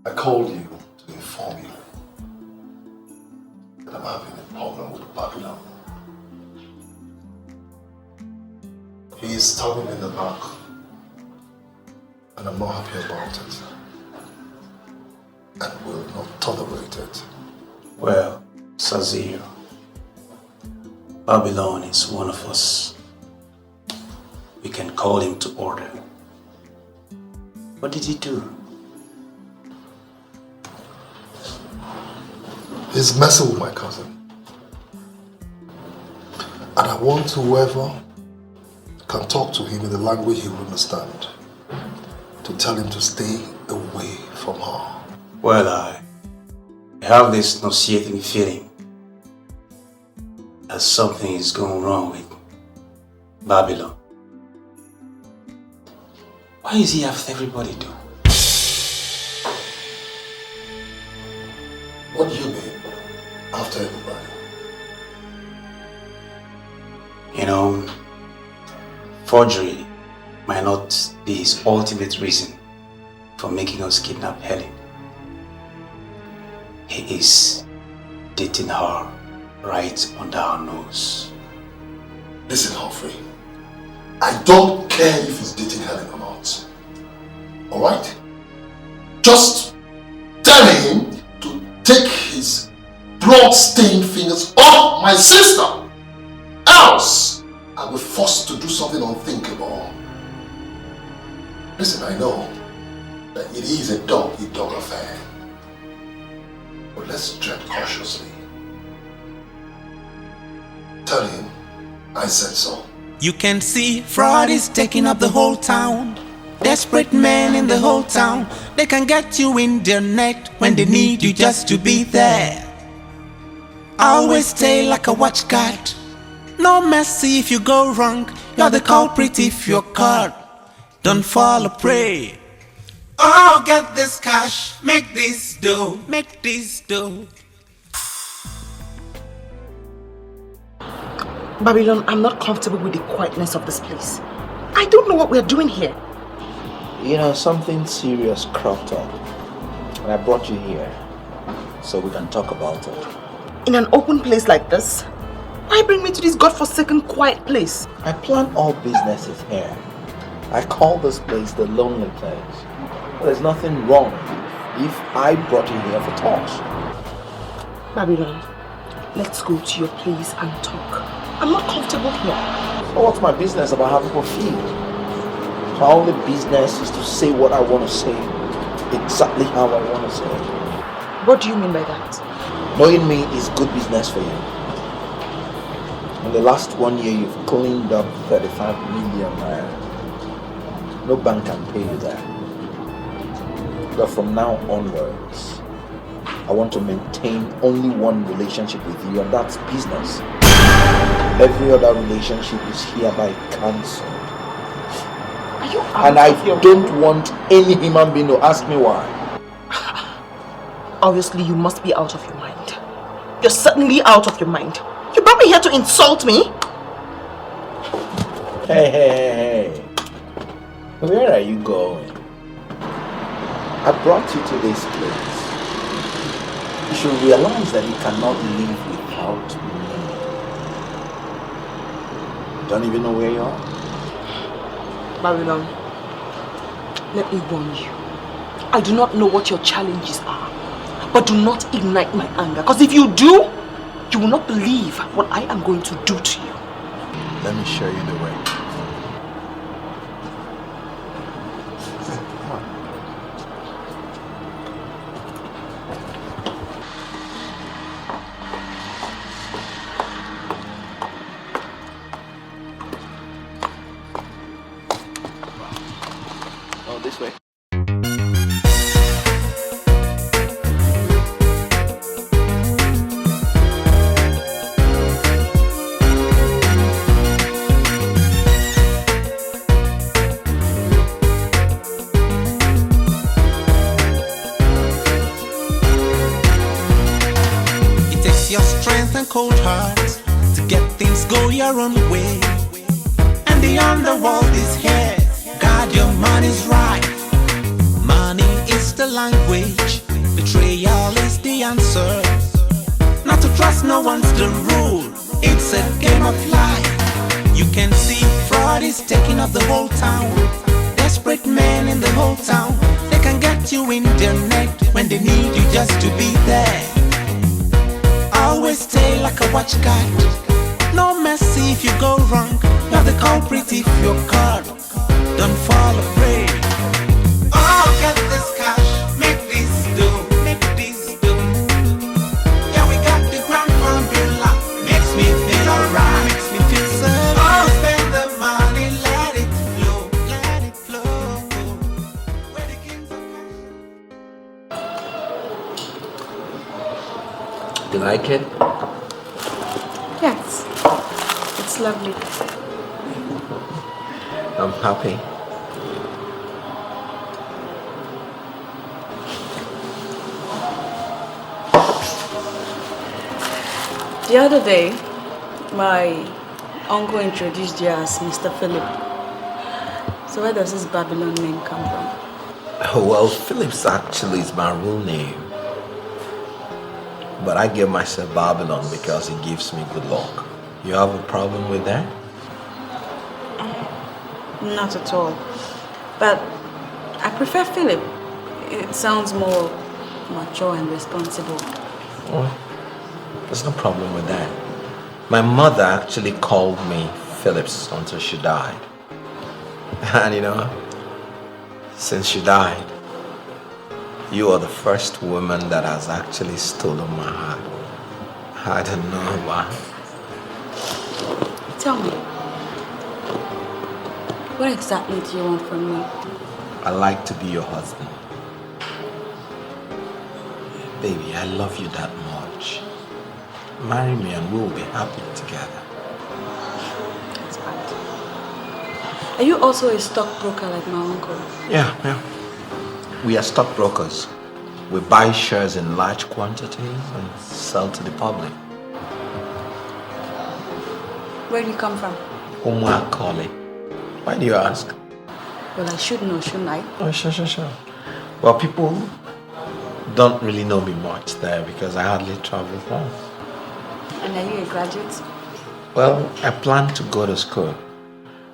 I called you to inform you that I'm having a problem with Babylon. He is stabbing me in the back, and I'm not happy about it, and will not tolerate it. Well, Sazir, Babylon is one of us. We can call him to order. What did he do? He's messing with my cousin. And I want whoever can talk to him in the language he will understand to tell him to stay away from her. Well, I have this nauseating feeling that something is going wrong with Babylon. Why is he after everybody do? What do you mean, after everybody? You know, forgery might not be his ultimate reason for making us kidnap Helen. He is dating her right under our nose. Listen, Humphrey. I don't care if he's dating Helen or not. Alright? Just tell him to take his blood-stained fingers off my sister. Else, I will be forced to do something unthinkable. Listen, I know that it is a dog-eat-dog affair. But let's tread cautiously. Tell him I said so. You can see fraud is taking up the whole town. Desperate men in the whole town. They can get you in their net when they need you just to be there. Always stay like a watchguard. No mercy if you go wrong. You're the culprit if you're caught. Don't fall a prey. Oh, get this cash, make this dough, make this dough. Babylon, I'm not comfortable with the quietness of this place. I don't know what we're doing here. You know, something serious cropped up. And I brought you here so we can talk about it. In an open place like this? Why bring me to this godforsaken quiet place? I plan all businesses here. I call this place the lonely place. But there's nothing wrong if I brought you here for talks. Babylon, let's go to your place and talk. I'm not comfortable here. So what's my business about how people feel? My only business is to say what I want to say, exactly how I want to say it. What do you mean by that? Knowing me is good business for you. In the last 1 year, you've cleaned up 35 million naira. No bank can pay you that. But from now onwards, I want to maintain only one relationship with you, and that's business. Every other relationship is hereby cancelled. Are you and I don't want any human being to ask me why. Obviously, you must be out of your mind. You're certainly out of your mind. You brought me here to insult me? Hey. Where are you going? I brought you to this place. You should realize that you cannot live without me. Don't even know where you are? Babylon, let me warn you. I do not know what your challenges are, but do not ignite my anger, because if you do, you will not believe what I am going to do to you. Let me show you the way. This way. It takes your strength and cold heart to get things go your own way. And the underworld is here. God, your money's right. Money is the language. Betrayal is the answer. Not to trust no one's the rule. It's a game of life. You can see fraud is taking up the whole town. Desperate men in the whole town. They can get you in their net when they need you just to be there. Always stay like a watchguard. No mercy if you go wrong. You're the culprit if you're caught. Don't fall a prey. Oh, get this cash, make this dough, make this dough. Yeah, we got the grand formula. Makes me feel alright, makes me feel so. Oh, spend the money, let it flow, let it flow. Where the kings of You like it? Yes, it's lovely. I'm happy. The other day, my uncle introduced you as Mr. Philip. So where does this Babylon name come from? Well, Phillips actually is my real name. But I give myself Babylon because it gives me good luck. You have a problem with that? Not at all. But I prefer Philip. It sounds more mature and responsible. Well, there's no problem with that. My mother actually called me Phillips until she died. And you know, since she died, you are the first woman that has actually stolen my heart. I don't know why. Tell me, what exactly do you want from me? I like to be your husband. Baby, I love you that much. Marry me and we'll be happy together. That's bad. Are you also a stockbroker like my uncle? Yeah. We are stockbrokers. We buy shares in large quantities and sell to the public. Where do you come from? Umuakole. Why do you ask? Well, I should know, shouldn't I? Oh, sure. Well, people don't really know me much there because I hardly travel home. And are you a graduate? Well, I planned to go to school,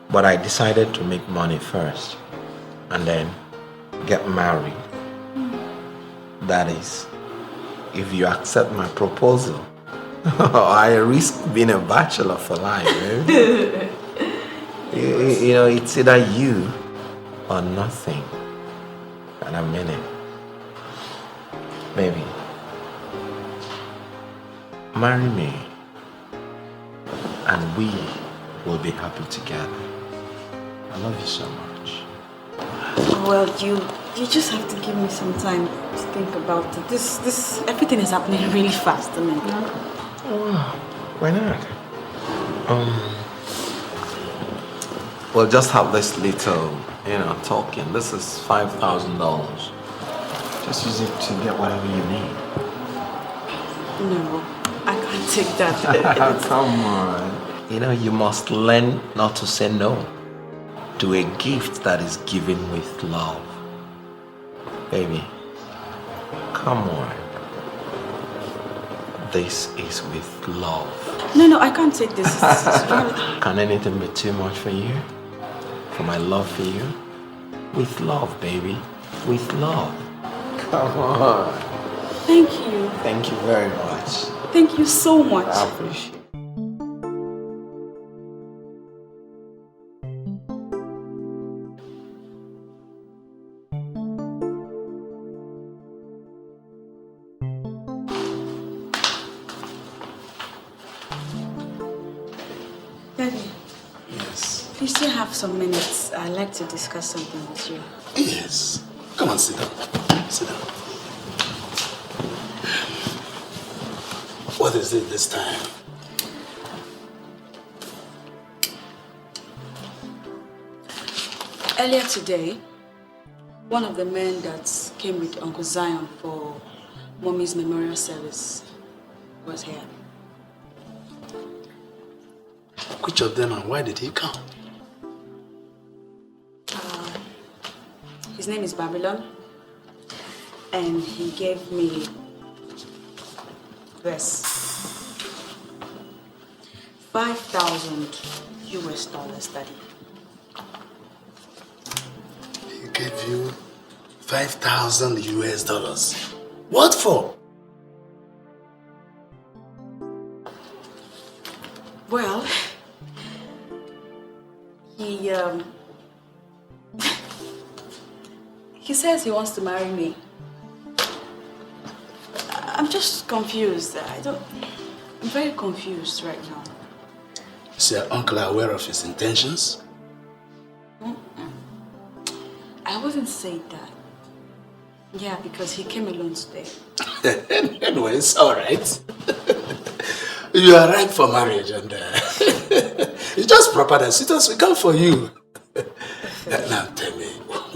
but I decided to make money first and then get married. That is, if you accept my proposal, I risk being a bachelor for life, baby. you know, it's either you or nothing. And I mean it. Baby, marry me and we will be happy together. I love you so much. Well, you just have to give me some time to think about it. This everything is happening really fast, I mean. Oh, why not? We'll just have this little, talking. This is $5,000. Just use it to get whatever you need. No, I can't take that. Come on. You must learn not to say no to a gift that is given with love. Baby, come on. This is with love. No, I can't take this. Can anything be too much for you? For my love for you? With love, baby. With love. Come on. Thank you. Thank you very much. Thank you so much. I appreciate it. Daddy. Yes. If you still have some minutes, I'd like to discuss something with you. Yes. Come on, sit down. Sit down. What is it this time? Earlier today, one of the men that came with Uncle Zion for Mommy's memorial service was here. Which of them and why did he come? His name is Babylon, and he gave me this. $5,000 US, Daddy. He gave you $5,000 US. What for? Well, he says he wants to marry me. I'm just confused. I'm very confused right now. Is your uncle aware of his intentions? I wouldn't say that. Yeah, because he came alone today. Anyway, it's alright. You are ripe for marriage and it's just proper that suitors will come for you. Now tell me,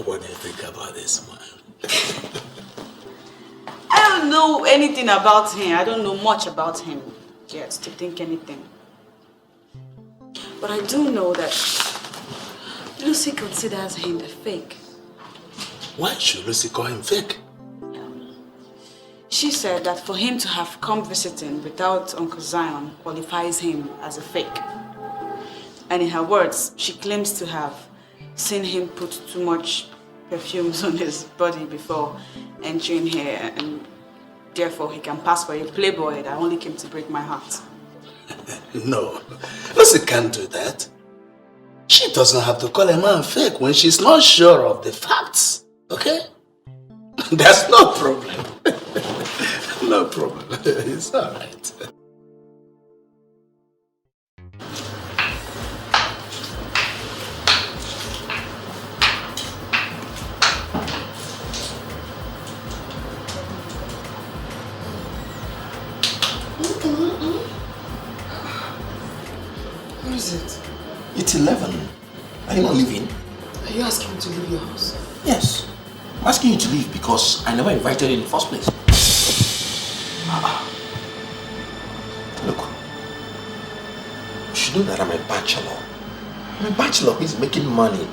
what do you think about this man? I don't know anything about him. I don't know much about him yet to think anything. But I do know that Lucy considers him a fake. Why should Lucy call him fake? She said that for him to have come visiting without Uncle Zion qualifies him as a fake. And in her words, she claims to have seen him put too much perfumes on his body before entering here, and therefore he can pass for a playboy that only came to break my heart. No, Lucy can't do that. She doesn't have to call a man fake when she's not sure of the facts, okay? That's no problem. No problem. It's all right. Who is it? It's 11. Are you not leaving? Are you asking me to leave your house? Yes. I'm asking you to leave because I never invited you in the first place. Look, you should know that I'm a bachelor. I'm a bachelor who is making money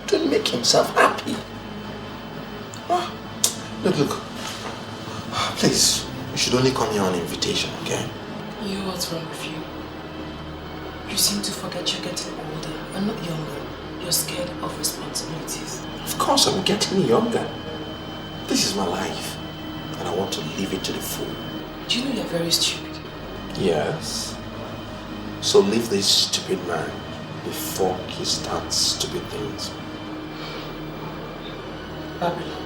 to make himself happy. Look. Please, you should only come here on invitation, okay? You know what's wrong with you? You seem to forget you're getting older and not younger. You're scared of responsibilities. Of course I'm getting younger. This is my life. And I want to live it to the full. Do you know you're very stupid? Yes. So leave this stupid man before he starts stupid things. Babylon,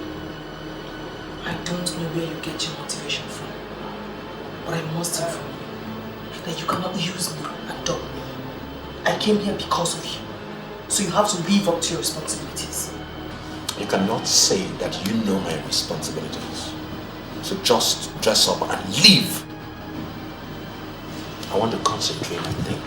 I don't know where you get your motivation from. But I must inform you that you cannot use me and dump me. I came here because of you. So you have to live up to your responsibilities. You cannot say that you know my responsibilities. So just dress up and leave. I want to concentrate and think.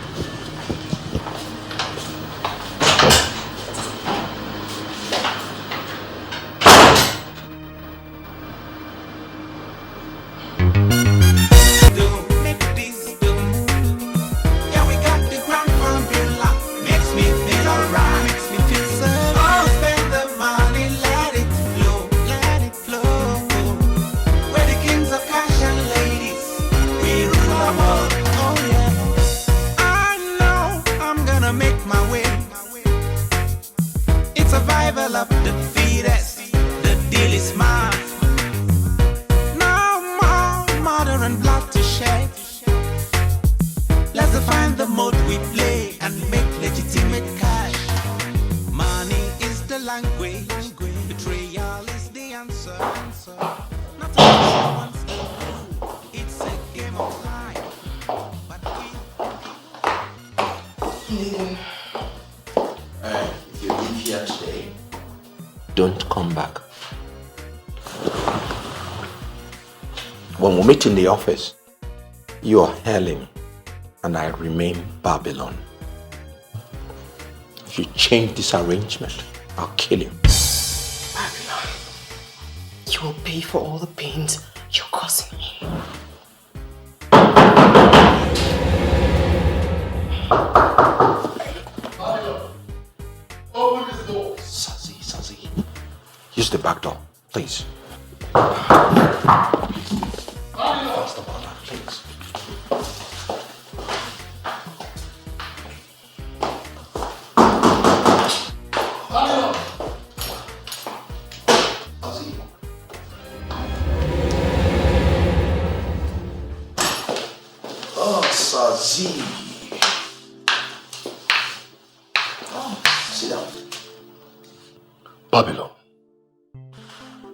When we meet in the office, you are Helen and I remain Babylon. If you change this arrangement, I'll kill you. Babylon, you will pay for all the pains you're causing me. Babylon, open this door. Sazi. Use the back door, please. Faster, brother, please. Oh, Sazi. Oh, sit down. Babylon,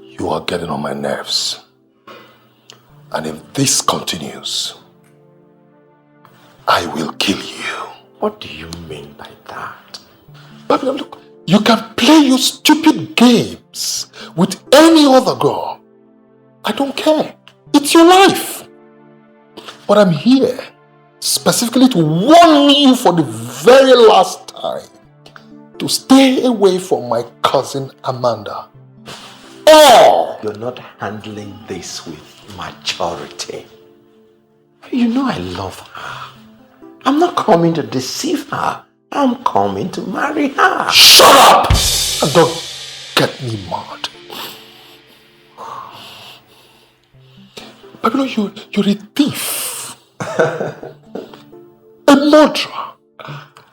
you are getting on my nerves. And if this continues, I will kill you. What do you mean by that? Babylon, look, you can play your stupid games with any other girl. I don't care. It's your life. But I'm here specifically to warn you for the very last time to stay away from my cousin Amanda. Oh! You're not handling this with maturity. You know I love her. I'm not coming to deceive her. I'm coming to marry her. Shut up! And don't get me mad. Babylon, you're a thief. A murderer.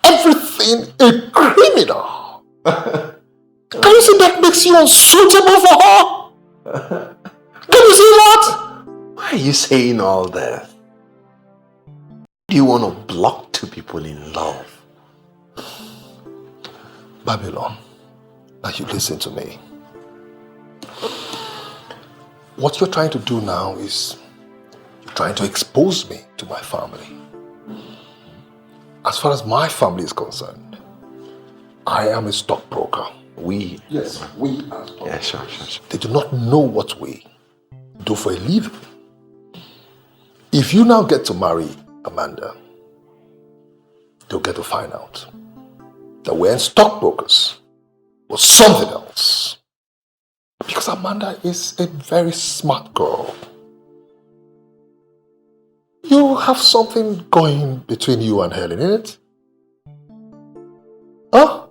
Everything a criminal. Can you see that makes you unsuitable for her? Can you see that? Why are you saying all that? Do you want to block two people in love? Babylon, now you listen to me. What you're trying to do now is you're trying to expose me to my family. As far as my family is concerned, I am a stockbroker. We? Yes, we are stockbrokers. Yeah, sure. They do not know what we do for a living. If you now get to marry Amanda, they'll get to find out that we're in stockbrokers or something else. Because Amanda is a very smart girl. You have something going between you and Helen, isn't it? Huh?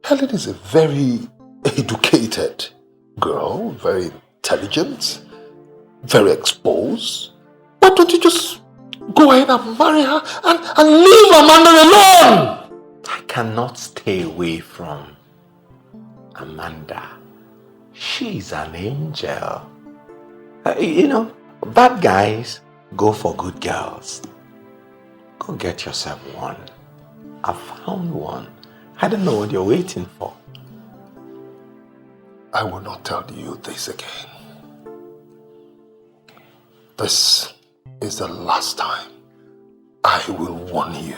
Helen is a very educated girl, very intelligent, very exposed. Why don't you just go ahead and marry her and leave Amanda alone? I cannot stay away from Amanda. She's an angel. Bad guys go for good girls. Go get yourself one. I found one. I don't know what you're waiting for. I will not tell you this again. This is the last time I will warn you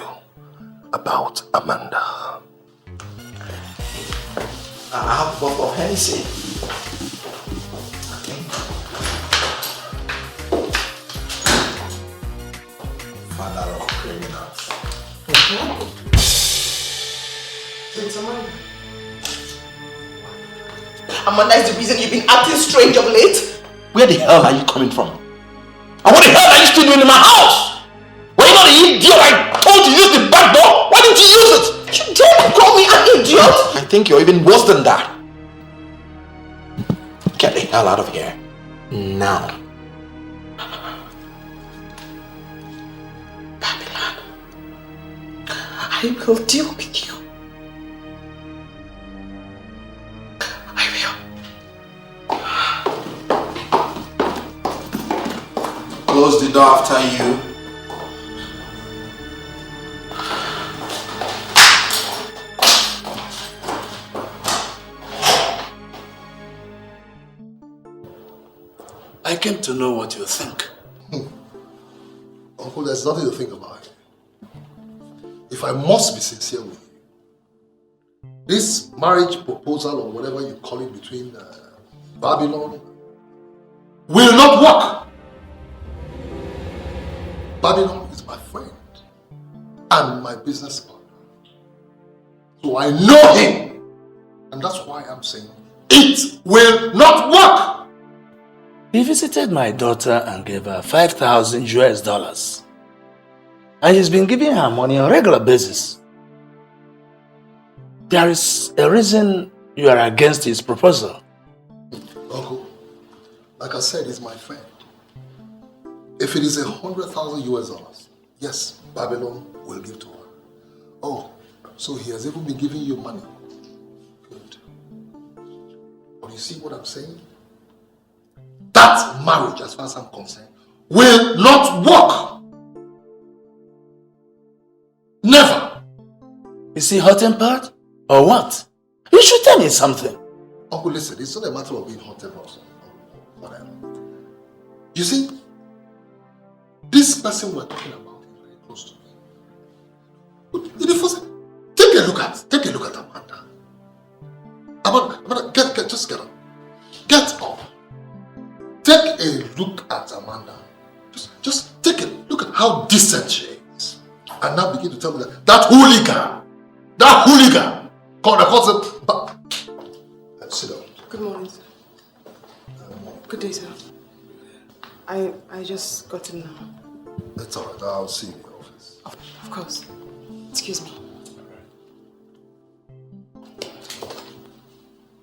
about Amanda. I have a bottle of Hennessy. Father of criminals. It's Amanda is the reason you've been acting strange of late? Where the hell are you coming from? And what the hell are you still doing in my house? Were you not an idiot? I told you to use the back door. Why didn't you use it? You dare call me an idiot? I think you're even worse than that. Get the hell out of here. Now. Babylon. I will deal with you. Close the door after you. I came to know what you think. Uncle, there's nothing to think about. If I must be sincere with you, this marriage proposal or whatever you call it between Babylon will not work. Babylon is my friend and my business partner. So I know him. And that's why I'm saying it will not work. He visited my daughter and gave her $5,000 US. And he's been giving her money on a regular basis. There is a reason you are against his proposal. Uncle, like I said, he's my friend. If it is $100,000 US, yes, Babylon will give to her. Oh, so he has even been giving you money. Good. But you see what I'm saying? That marriage, as far as I'm concerned, will not work. Never. Is he hot-tempered? Or what? You should tell me something. Uncle, listen, it's not a matter of being hot-tempered or whatever. You see, this person we're talking about is very close to me. In the first, take a look at Amanda. Amanda, just get up. Get up. Take a look at Amanda. Just take a look at how decent she is. And now begin to tell me that hooligan, sit down. Good morning, sir. Good day, sir. I just got in now. That's alright, I'll see you in the office. Of course. Excuse me.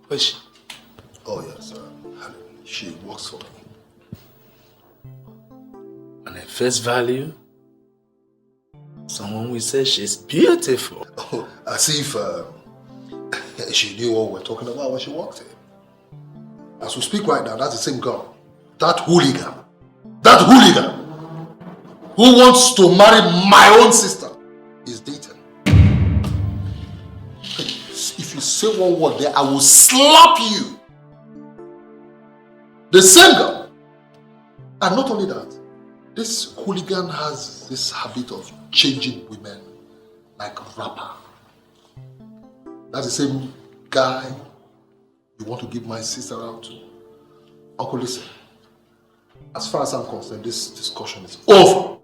Who is she? Oh yes, she works for me. On her face value, someone will say she's beautiful. Oh, as if she knew what we're talking about when she walked in. As we speak right now, that's the same girl. That hooligan who wants to marry my own sister is dating. If you say one word there, I will slap you. The same girl. And not only that, this hooligan has this habit of changing women like a rapper. That's the same guy you want to give my sister out to. Uncle, listen. As far as I'm concerned, this discussion is over.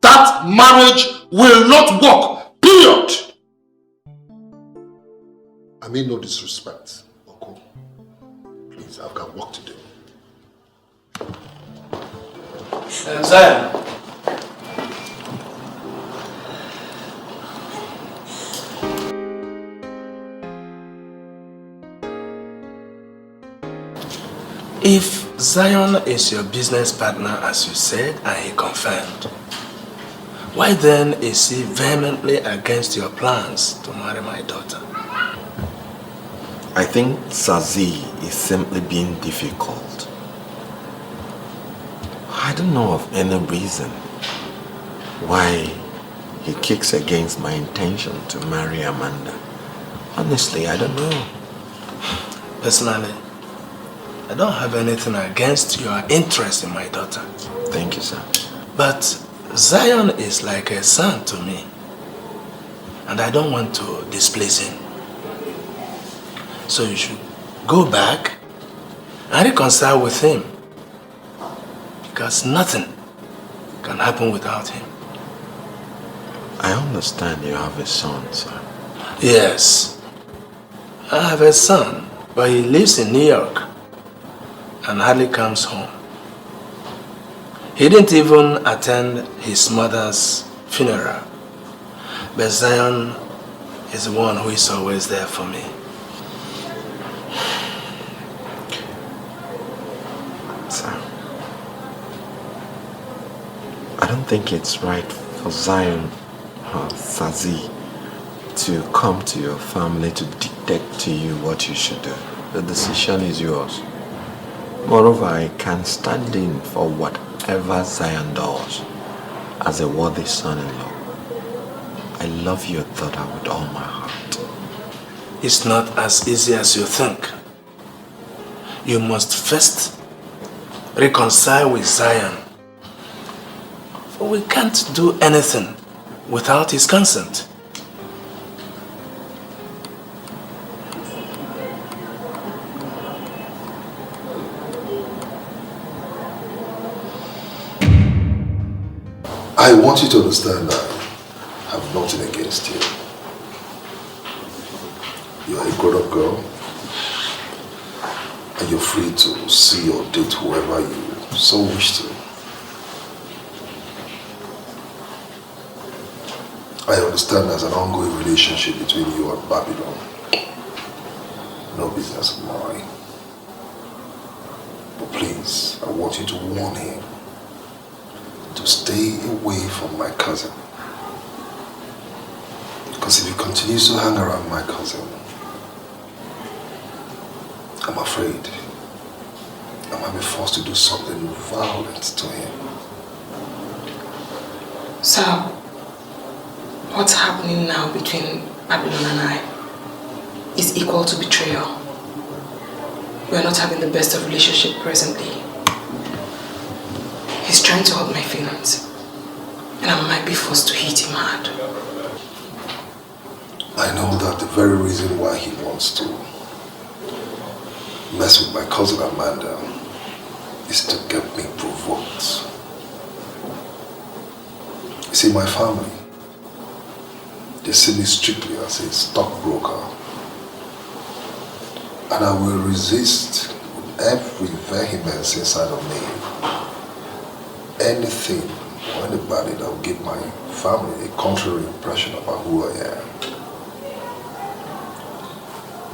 That marriage will not work. Period. I mean no disrespect, Uncle. Please, I've got work to do. Zion. If Zion is your business partner as you said and he confirmed, why then is he vehemently against your plans to marry my daughter? I think Sazi is simply being difficult. I don't know of any reason why he kicks against my intention to marry Amanda. Honestly, I don't know. Personally, I don't have anything against your interest in my daughter. Thank you, sir. But Zion is like a son to me, and I don't want to displace him. So you should go back and reconcile with him, because nothing can happen without him. I understand you have a son, sir. Yes, I have a son, but he lives in New York and hardly comes home. He didn't even attend his mother's funeral, but Zion is the one who is always there for me. Sir, I don't think it's right for Zion or Sazi to come to your family to dictate to you what you should do. The decision is yours. Moreover, I can stand in for whatever Zion does as a worthy son-in-law. I love your daughter with all my heart. It's not as easy as you think. You must first reconcile with Zion. For we can't do anything without his consent. I want you to understand that I have nothing against you. You're a grown-up girl, and you're free to see or date whoever you so wish to. I understand there's an ongoing relationship between you and Babylon. No business of mine. But please, I want you to warn him to stay away from my cousin. Because if he continues to hang around my cousin, I'm afraid I might be forced to do something violent to him. So, what's happening now between Babylon and I is equal to betrayal. We are not having the best of relationship presently. He's trying to hurt my feelings, and I might be forced to hit him hard. I know that the very reason why he wants to mess with my cousin Amanda is to get me provoked. You see, my family, they see me strictly as a stockbroker, and I will resist with every vehemence inside of me anything or anybody that will give my family a contrary impression about who I am.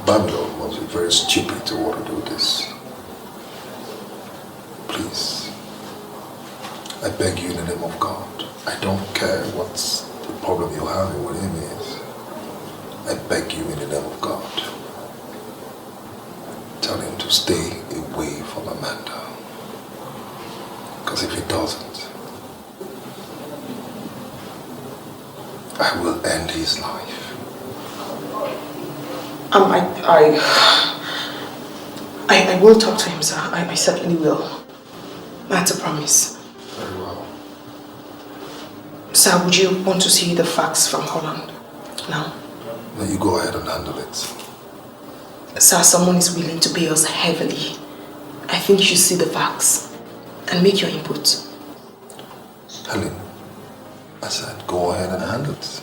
Babylon must be very stupid to want to do this. Please, I beg you in the name of God, I don't care what the problem you're having with him is. I beg you in the name of God, tell him to stay away from Amanda. Because if he doesn't, I will end his life. I will talk to him, sir. I certainly will. That's a promise. Very well. Sir, would you want to see the facts from Holland now? No, you go ahead and handle it. Sir, someone is willing to pay us heavily. I think you should see the facts and make your input. Helen, I said go ahead and handle it.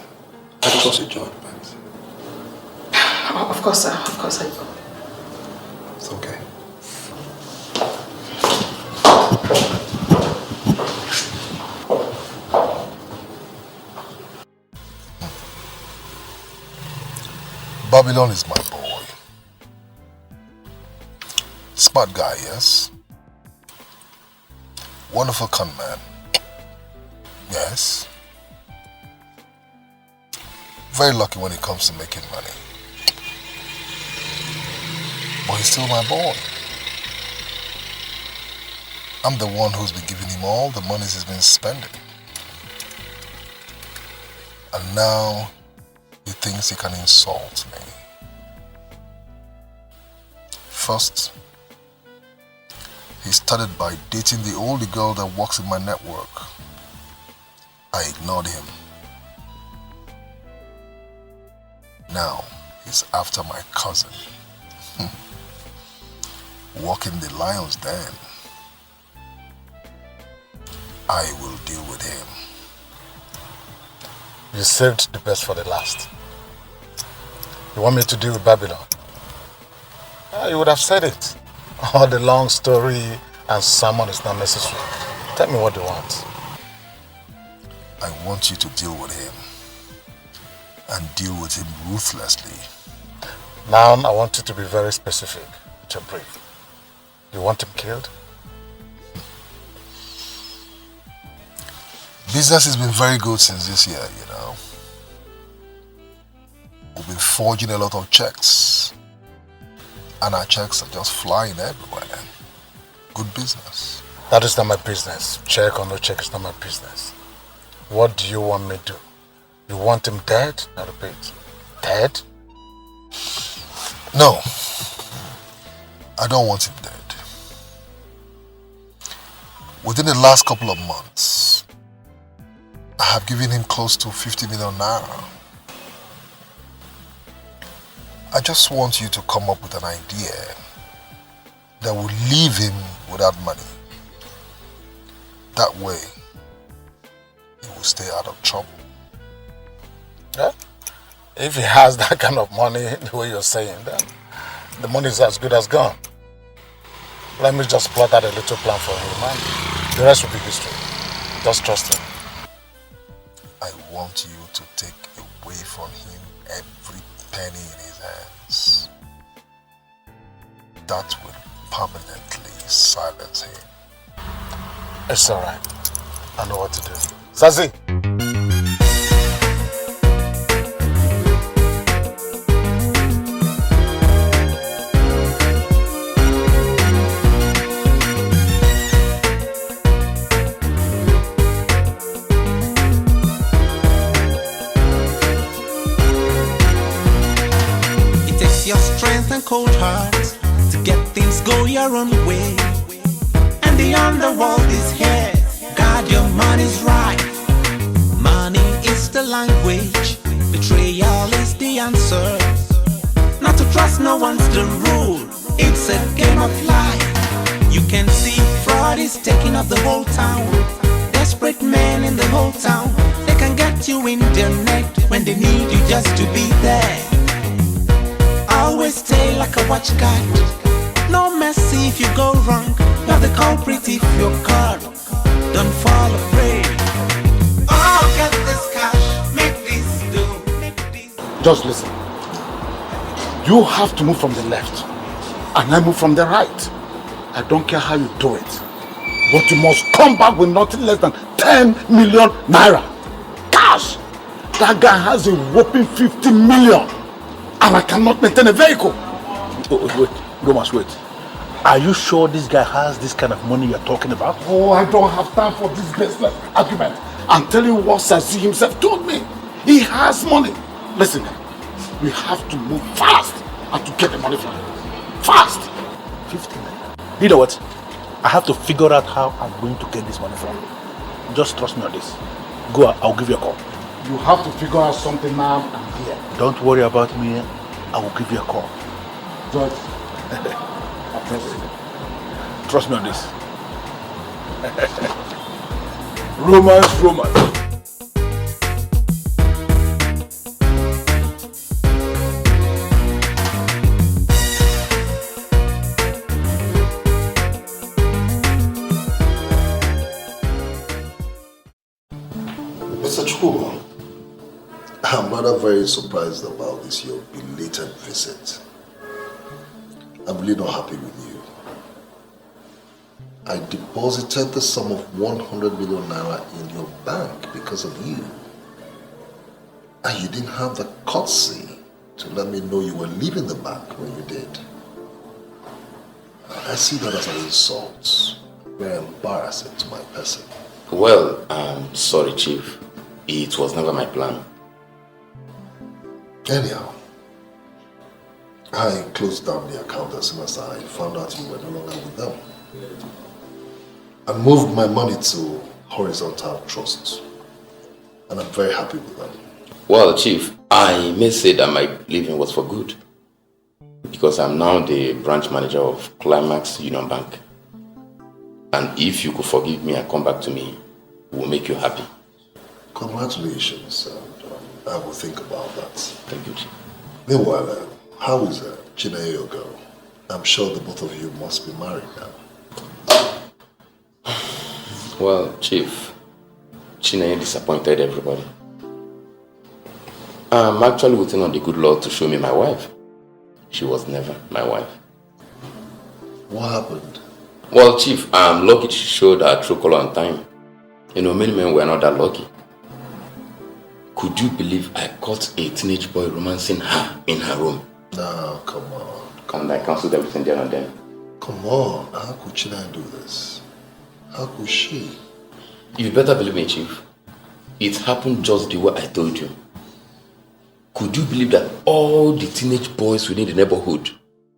I trust your judgment. Of course, sir. Of course I will. It's okay. Babylon is my boy. Smart guy, yes. Wonderful con man. Yes. Very lucky when it comes to making money. But he's still my boy. I'm the one who's been giving him all the monies he's been spending. And now he thinks he can insult me. First, he started by dating the only girl that works in my network. I ignored him. Now, he's after my cousin. Walking the lion's den. I will deal with him. You saved the best for the last. You want me to deal with Babylon? You would have said it. All the long story and sermon is not necessary. Tell me what you want. I want you to deal with him. And deal with him ruthlessly. Now I want you to be very specific with your brief. You want him killed? Business has been very good since this year, you know. We've been forging a lot of checks. And our checks are just flying everywhere. Good business. That is not my business. Check or no check is not my business. What do you want me to do? You want him dead? I repeat, dead? No. I don't want him dead. Within the last couple of months, I have given him close to 50 million naira. I just want you to come up with an idea that will leave him without money. That way, he will stay out of trouble. Yeah? If he has that kind of money, the way you're saying, then the money is as good as gone. Let me just plot out a little plan for him, man. The rest will be history. Just trust him. I want you to take away from him every penny in his hands. That will permanently silence him. It's alright. I know what to do. Zazie! Your strength and cold heart to get things go your own way. And the underworld is here. God, your money's right. Money is the language. Betrayal is the answer. Not to trust no one's the rule. It's a game of life. You can see fraud is taking up the whole town. Desperate men in the whole town. They can get you in their net when they need you just to be there. Always stay like a watch guard. No mercy if you go wrong. You're the culprit if you're caught. Don't fall afraid. Just listen. You have to move from the left, and I move from the right. I don't care how you do it, but you must come back with nothing less than 10 million naira. Cash! That guy has a whopping 50 million, and I cannot maintain a vehicle. Oh, wait, Romance, wait. Are you sure this guy has this kind of money you're talking about? Oh, I don't have time for this baseless argument. I'm telling you what Sazi himself told me. He has money. Listen, we have to move fast and to get the money from him. Fast! 50 million. You know what? I have to figure out how I'm going to get this money from you. Just trust me on this. Go, I'll give you a call. You have to figure out something now and here. Don't worry about me. I will give you a call. George, trust me on this. Romance. Mr. Chukwuma, I'm rather very surprised about this, your belated visit. I'm really not happy with you. I deposited the sum of 100 million naira in your bank because of you. And you didn't have the courtesy to let me know you were leaving the bank when you did. I see that as an insult. Very embarrassing to my person. Well, I'm sorry, Chief. It was never my plan. Anyhow, I closed down the account as soon as I found out you were no longer with them. I moved my money to Horizontal Trust, and I'm very happy with them. Well, Chief, I may say that my leaving was for good, because I'm now the branch manager of Climax Union Bank. And if you could forgive me and come back to me, it will make you happy. Congratulations, and I will think about that. Thank you, Chief. Meanwhile, how is Ini Edo girl? I'm sure the both of you must be married now. Well, Chief, Ini disappointed everybody. I'm actually waiting on the good Lord to show me my wife. She was never my wife. What happened? Well, Chief, I'm lucky she showed her true color on time. You know, many men were not that lucky. Could you believe I caught a teenage boy romancing her in her room? No, come on. And I cancelled everything there and then. Come on, how could China do this? How could she? You better believe me, Chief. It happened just the way I told you. Could you believe that all the teenage boys within the neighborhood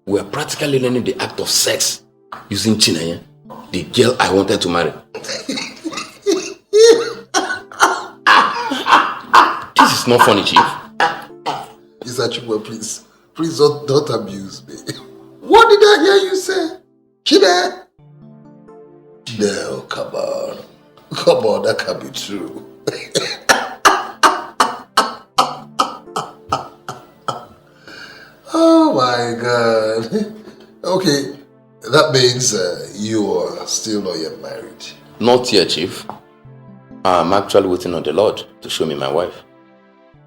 were practically learning the act of sex using Chinaya, the girl I wanted to marry? This is not funny, Chief. Mr. Chukwu, please don't abuse me. What did I hear you say? Chine? No, come on, that can't be true. Oh my God. Okay, that means you are still not yet married. Not yet, Chief. I'm actually waiting on the Lord to show me my wife.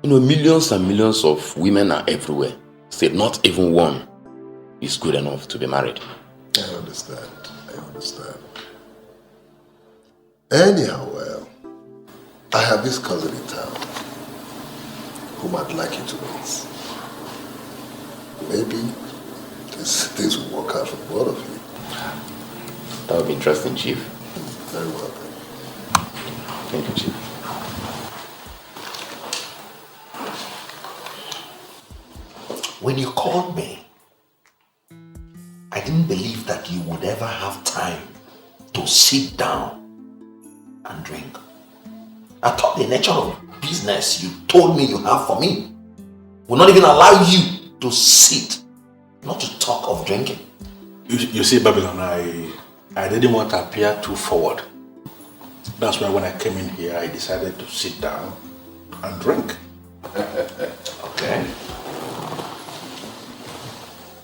You know, millions and millions of women are everywhere. Still, not even one is good enough to be married. I understand. Anyhow, I have this cousin in town whom I'd like you to meet. Maybe things will work out for both of you. That would be interesting, Chief. Very well then. Thank you, Chief. When you called me, I didn't believe that you would ever have time to sit down and drink. I thought the nature of business you told me you have for me will not even allow you to sit, not to talk of drinking. You see, Babylon, I didn't want to appear too forward. That's why when I came in here, I decided to sit down and drink. Okay.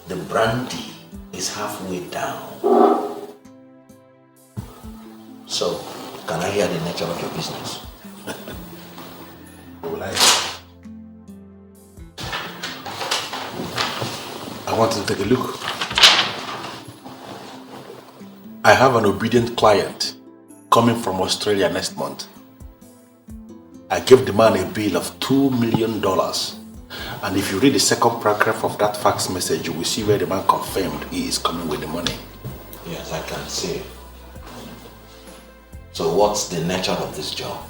The brandy is halfway down. So, can I hear the nature of your business? I want to take a look. I have an obedient client coming from Australia next month. I gave the man a bill of $2 million. And if you read the second paragraph of that fax message, you will see where the man confirmed he is coming with the money. Yes, I can see. So what's the nature of this job?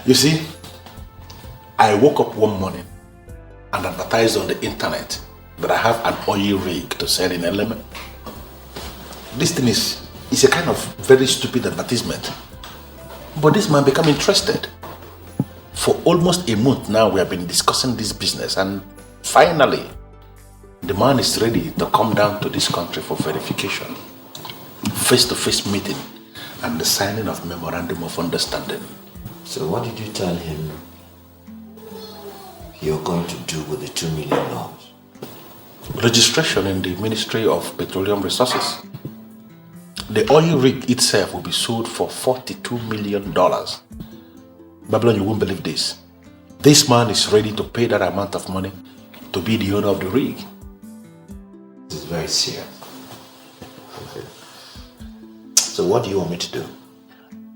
You see, I woke up one morning and advertised on the internet that I have an oil rig to sell in Element. This thing is a kind of very stupid advertisement. But this man became interested. For almost a month now, we have been discussing this business, and finally, the man is ready to come down to this country for verification. Face-to-face meeting and the signing of memorandum of understanding. So what did you tell him you're going to do with the $2 million? Registration in the Ministry of Petroleum Resources. The oil rig itself will be sold for $42 million. Babylon, you won't believe this. This man is ready to pay that amount of money to be the owner of the rig. This is very serious. So what do you want me to do?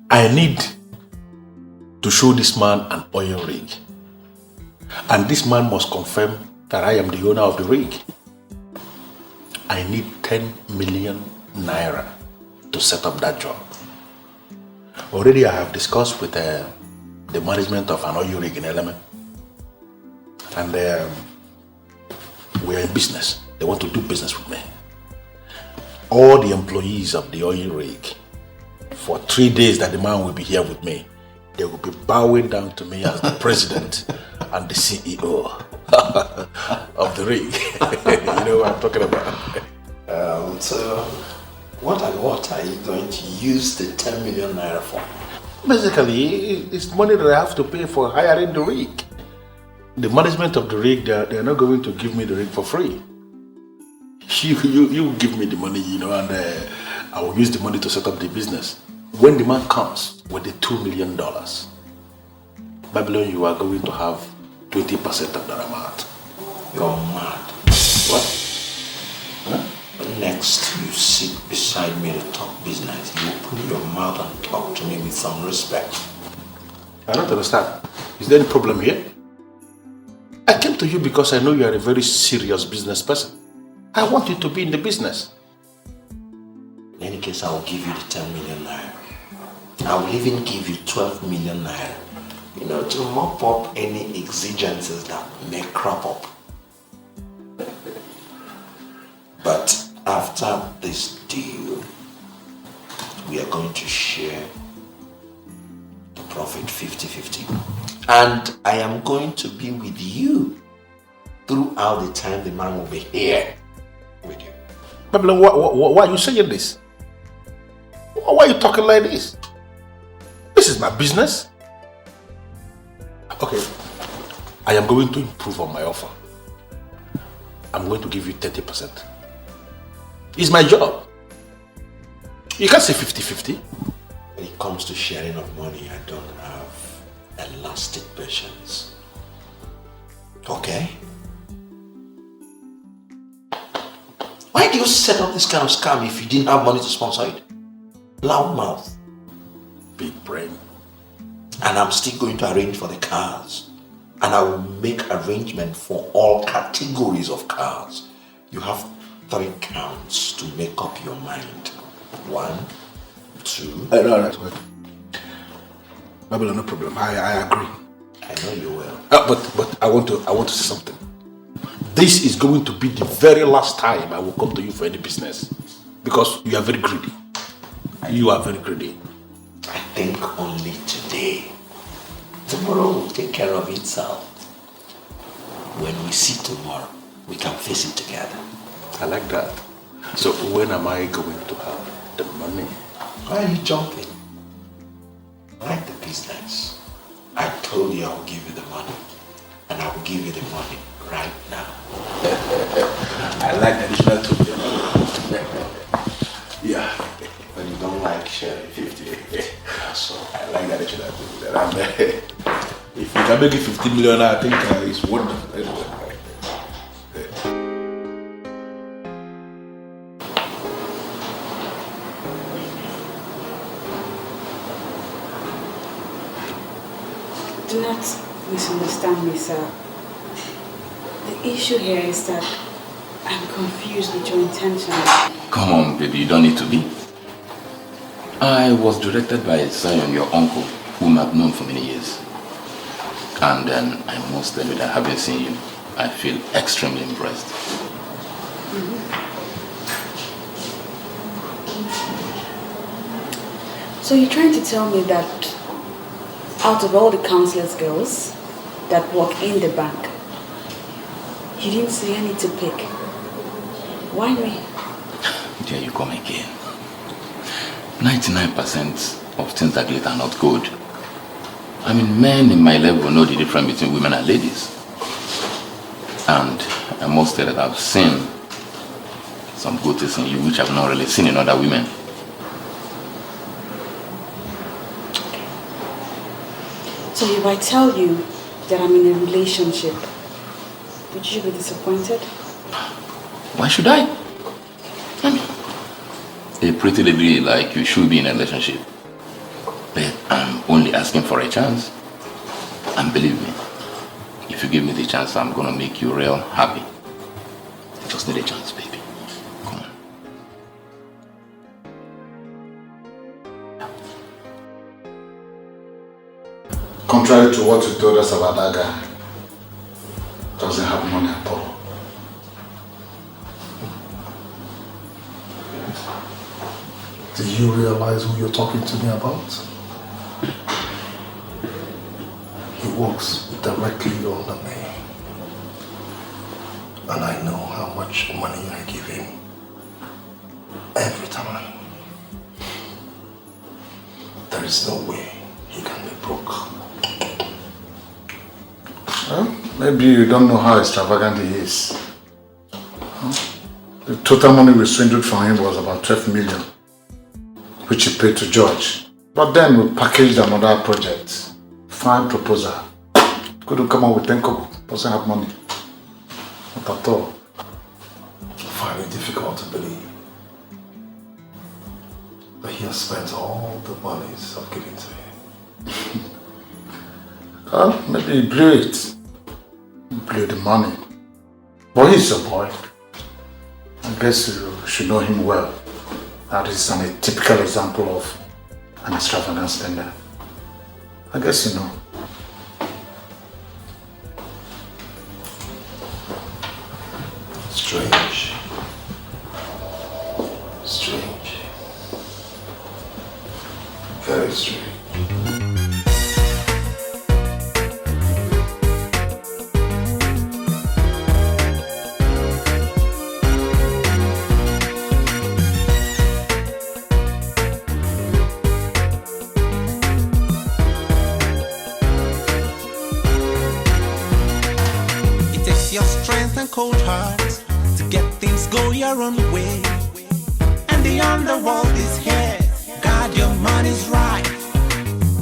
I need to show this man an oil rig. And this man must confirm that I am the owner of the rig. I need 10 million naira to set up that job. Already I have discussed with the management of an oil rig in Element. And we are in business. They want to do business with me. All the employees of the oil rig, for 3 days that the man will be here with me, they will be bowing down to me as the president and the CEO of the rig. You know what I'm talking about. So what are you going to use the 10 million naira for? Basically, it's money that I have to pay for hiring the rig. The management of the rig, they're not going to give me the rig for free. You give me the money, you know, and I will use the money to set up the business. When the man comes with the $2 million, Babylon, you are going to have 20% of that amount. You're mad. What? Huh? Next, you sit beside me to talk business. You put your mouth and talk to me with some respect. I don't understand. Is there any problem here? I came to you because I know you are a very serious business person. I want you to be in the business. In any case, I will give you the 10 million naira. I will even give you 12 million naira, you know, to mop up any exigencies that may crop up. But after this deal, we are going to share the profit 50-50. And I am going to be with you throughout the time the man will be here with you. Babylon, why are you saying this? Why are you talking like this? This is my business. Okay, I am going to improve on my offer. I'm going to give you 30%. It's my job. You can't say 50-50. When it comes to sharing of money, I don't have elastic patience. Okay? Why do you set up this kind of scam if you didn't have money to sponsor it? Loud mouth. Big brain. And I'm still going to arrange for the cars. And I will make arrangement for all categories of cars. You have 3 counts to make up your mind. 1, 2... No, wait. Babylon, no problem. I agree. I know you will. But I want to say something. This is going to be the very last time I will come to you for any business. Because you are very greedy. You are very greedy. I think only today. Tomorrow will take care of itself. When we see tomorrow, we can face it together. I like that. So when am I going to have the money? Why are you jumping? I like the business. I told you I will give you the money. And I will give you the money right now. I like the additional 2 million. Yeah. But you don't like sharing 50. So I like that additional 2 million. And if you can make it 50 million, I think it's wonderful. Do not misunderstand me, sir. The issue here is that I'm confused with your intention. Come on, baby, you don't need to be. I was directed by Zion, your uncle, whom I've known for many years. And then I must tell you that having seen you, I feel extremely impressed. So you're trying to tell me that out of all the counselors girls that work in the bank, you didn't see any to pick? Why me? There you come again. 99% of things that glitter are not gold. I mean, men in my level know the difference between women and ladies. And I must say that I've seen some good things in you which I've not really seen in other women. So if I tell you that I'm in a relationship, would you be disappointed? Why should I? I mean, a pretty lady like you should be in a relationship. But I'm only asking for a chance. And believe me, if you give me the chance, I'm gonna make you real happy. I just need a chance, baby. Come on. Contrary to what you told us about that guy, doesn't have money at all. Do you realize who you're talking to me about? He works directly under me. And I know how much money I give him every time. There is no way he can be broke. Well, maybe you don't know how extravagant he is. The total money we swindled from him was about 12 million, which he paid to George. But then we packaged another project. Fine proposal. Couldn't come up with 10 kobo. Doesn't have money. Not at all. I find it difficult to believe that he has spent all the monies I've given to him. Well, maybe he blew it. He blew the money. But he's a boy. I guess you should know him well. That is a typical example of an extravagant spender. I guess you know. Strange. Strange. Very strange. Cold hearts to get things go your own way, and the underworld is here. God, your money's right.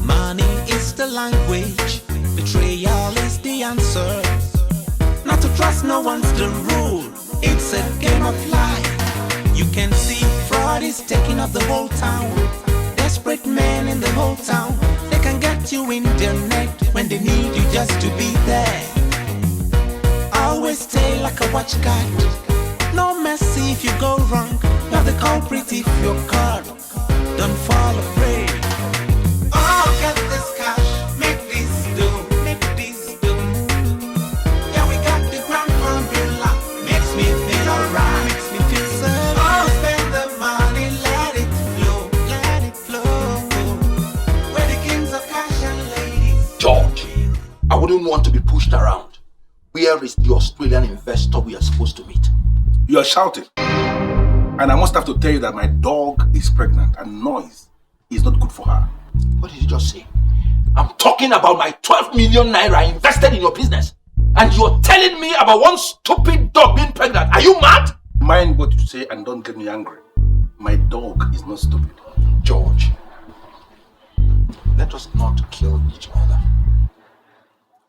Money is the language, betrayal is the answer. Not to trust no one's the rule. It's a game of life. You can see fraud is taking up the whole town. Desperate men in the whole town. They can get you in their net when they need you just to be there. Always stay like a watchguard. No mercy if you go wrong. You're the culprit if you're caught. Don't fall afraid. Oh, get this cash, make this do, make this do. Yeah, we got the grand formula. Makes me feel alright, makes me feel safe. Oh, spend the money, let it flow, let it flow. We're the kings of cash and ladies. George, I wouldn't want to be pushed around. Where is the Australian investor we are supposed to meet? You are shouting. And I must have to tell you that my dog is pregnant and noise is not good for her. What did you just say? I'm talking about my 12 million naira invested in your business. And you're telling me about one stupid dog being pregnant. Are you mad? Mind what you say and don't get me angry. My dog is not stupid. George, let us not kill each other.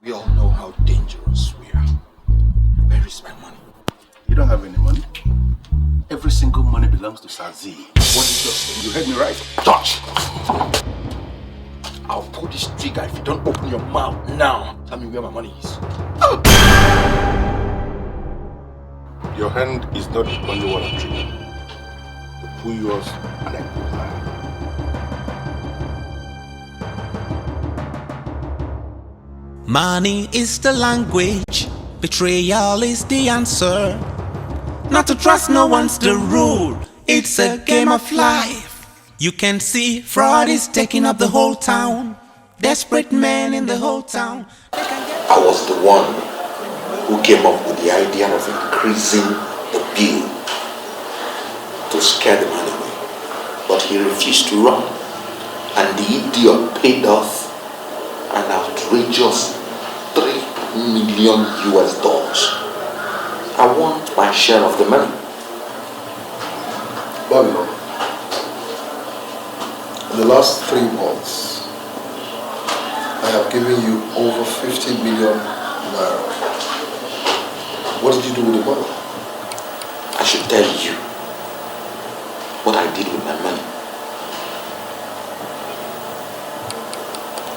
We all know how dangerous we are. Where is my money? You don't have any money. Every single money belongs to Sazi. What did you just say? You heard me right. George! I'll pull this trigger if you don't open your mouth now. Tell me where my money is. Your hand is not the only one I'm triggering. You pull yours and I pull mine. Money is the language, betrayal is the answer. Not to trust no one's the rule, it's a game of life. You can see fraud is taking up the whole town. Desperate men in the whole town. I was the one who came up with the idea of increasing the bill to scare the man away. But he refused to run. And the idiot paid off an outrageous $3 million US. I want my share of the money. Babylon, in the last 3 months, I have given you over 50 million naira. What did you do with the money? I should tell you what I did with my money.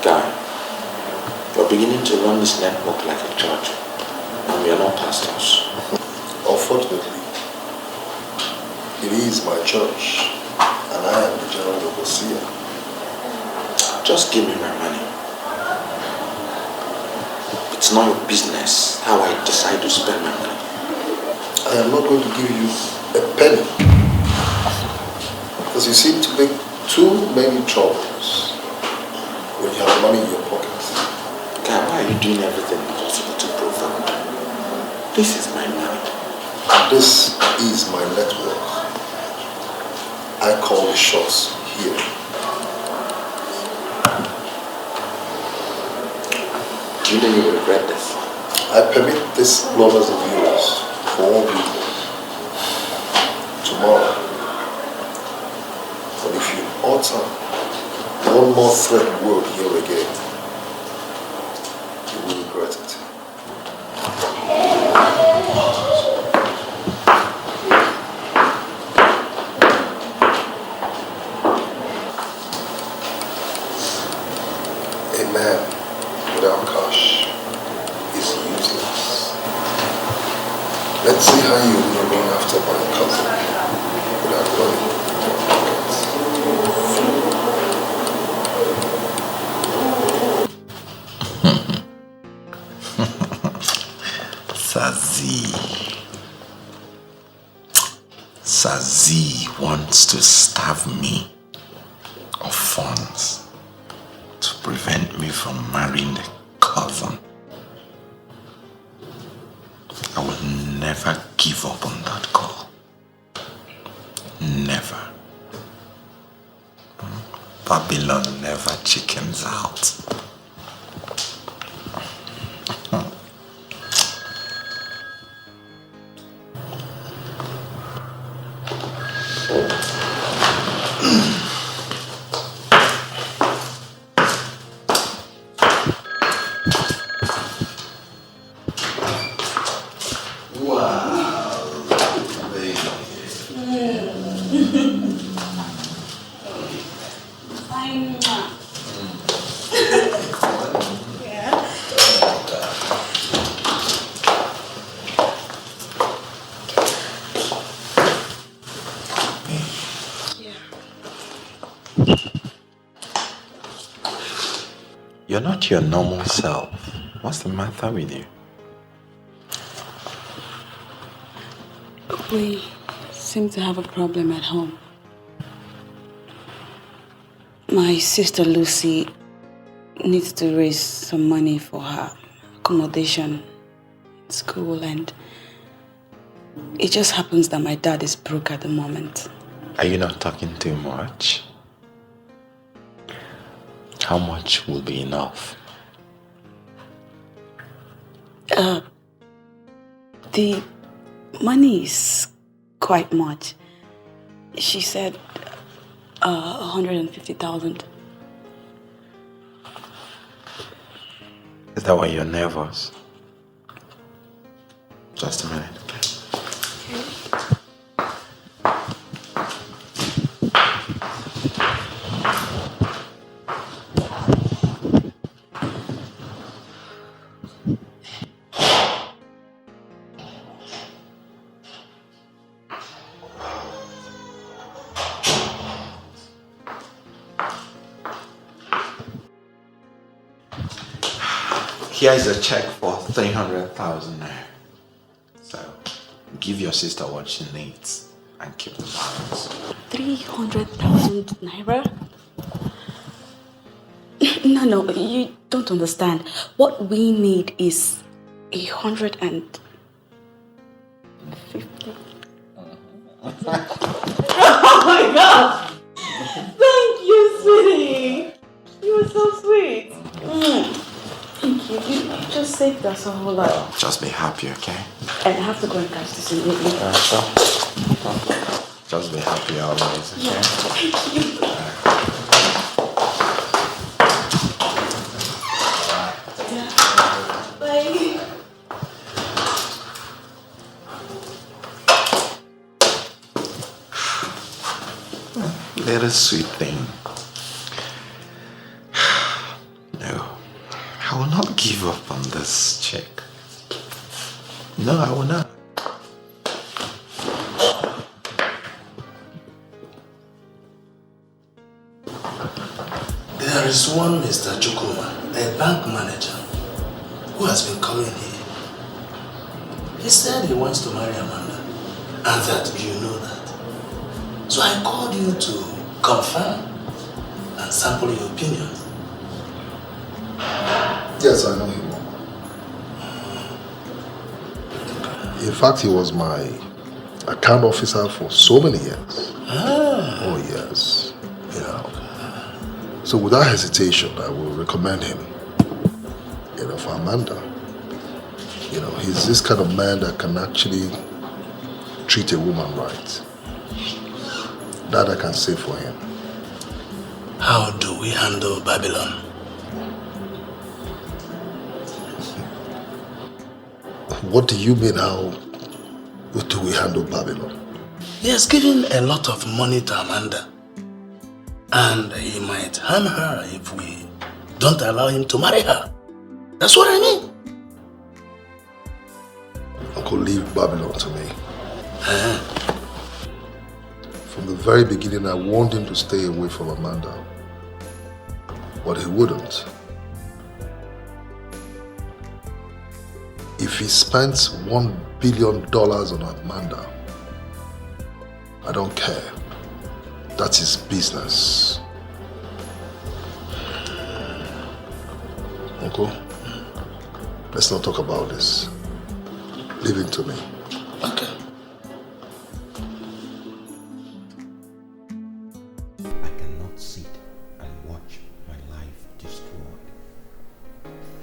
Guy, you're beginning to run this network like a church, and we are not pastors. Unfortunately, it is my church, and I am the general overseer. Just give me my money. It's not your business how I decide to spend my money. I am not going to give you a penny, because you seem to make too many troubles when you have money in your pocket. God, why are you doing everything possible to provoke? This is my money. This is my network. I call the shots here. Do you know you will regret this? I permit this bloggers of yours for all people tomorrow. But if you utter one more threat word here again, you will regret it. A man without cash is useless. Let's see how you will run after my cousin without money in your pockets. Sazi wants to starve me of funds to prevent me from marrying the cousin. I will never give up on that call. Never. Babylon never chickens out. You're not your normal self. What's the matter with you? We seem to have a problem at home. My sister Lucy needs to raise some money for her accommodation in school, and it just happens that my dad is broke at the moment. Are you not talking too much? How much will be enough? The money is quite much. She said 150,000. Is that why you're nervous? Just a minute. Here is a check for 300,000 naira. So, give your sister what she needs and keep the balance. 300,000 naira? No, you don't understand. What we need is 150. Oh my God! Thank you, sweetie. You were so sweet. Thank you. You just saved us a whole lot. Just be happy, okay? And I have to go and catch this immediately. Just be happy always, okay? Thank you. Bye. Little sweet thing. No, I will not give up on this chick. No, I will not. There is one Mr. Chukuma, a bank manager, who has been coming here. He said he wants to marry Amanda, and that you know that. So I called you to confirm and sample your opinion. Yes, I know him. In fact, he was my account officer for so many years. Oh, yes. Yeah. So without hesitation, I will recommend him, for Amanda. He's this kind of man that can actually treat a woman right. That I can say for him. How do we handle Babylon? What do you mean, how do we handle Babylon? He has given a lot of money to Amanda. And he might harm her if we don't allow him to marry her. That's what I mean. Uncle, leave Babylon to me. From the very beginning, I warned him to stay away from Amanda. But he wouldn't. If he spends $1 billion on Amanda, I don't care. That's his business. Uncle, let's not talk about this. Leave it to me. Okay. I cannot sit and watch my life destroyed.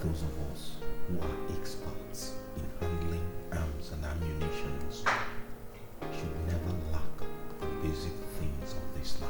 Those of us who are experts in handling arms and ammunition should never lack the basic things of this life.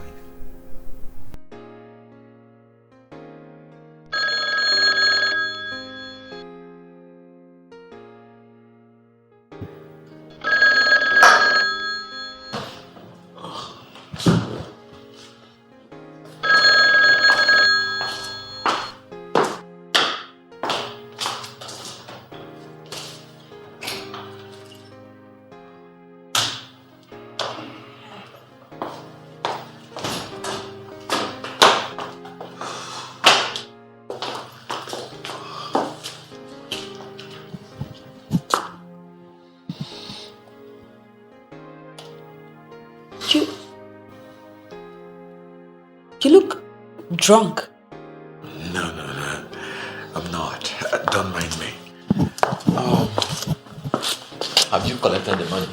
You look drunk. No. I'm not. Don't mind me. Have you collected the money?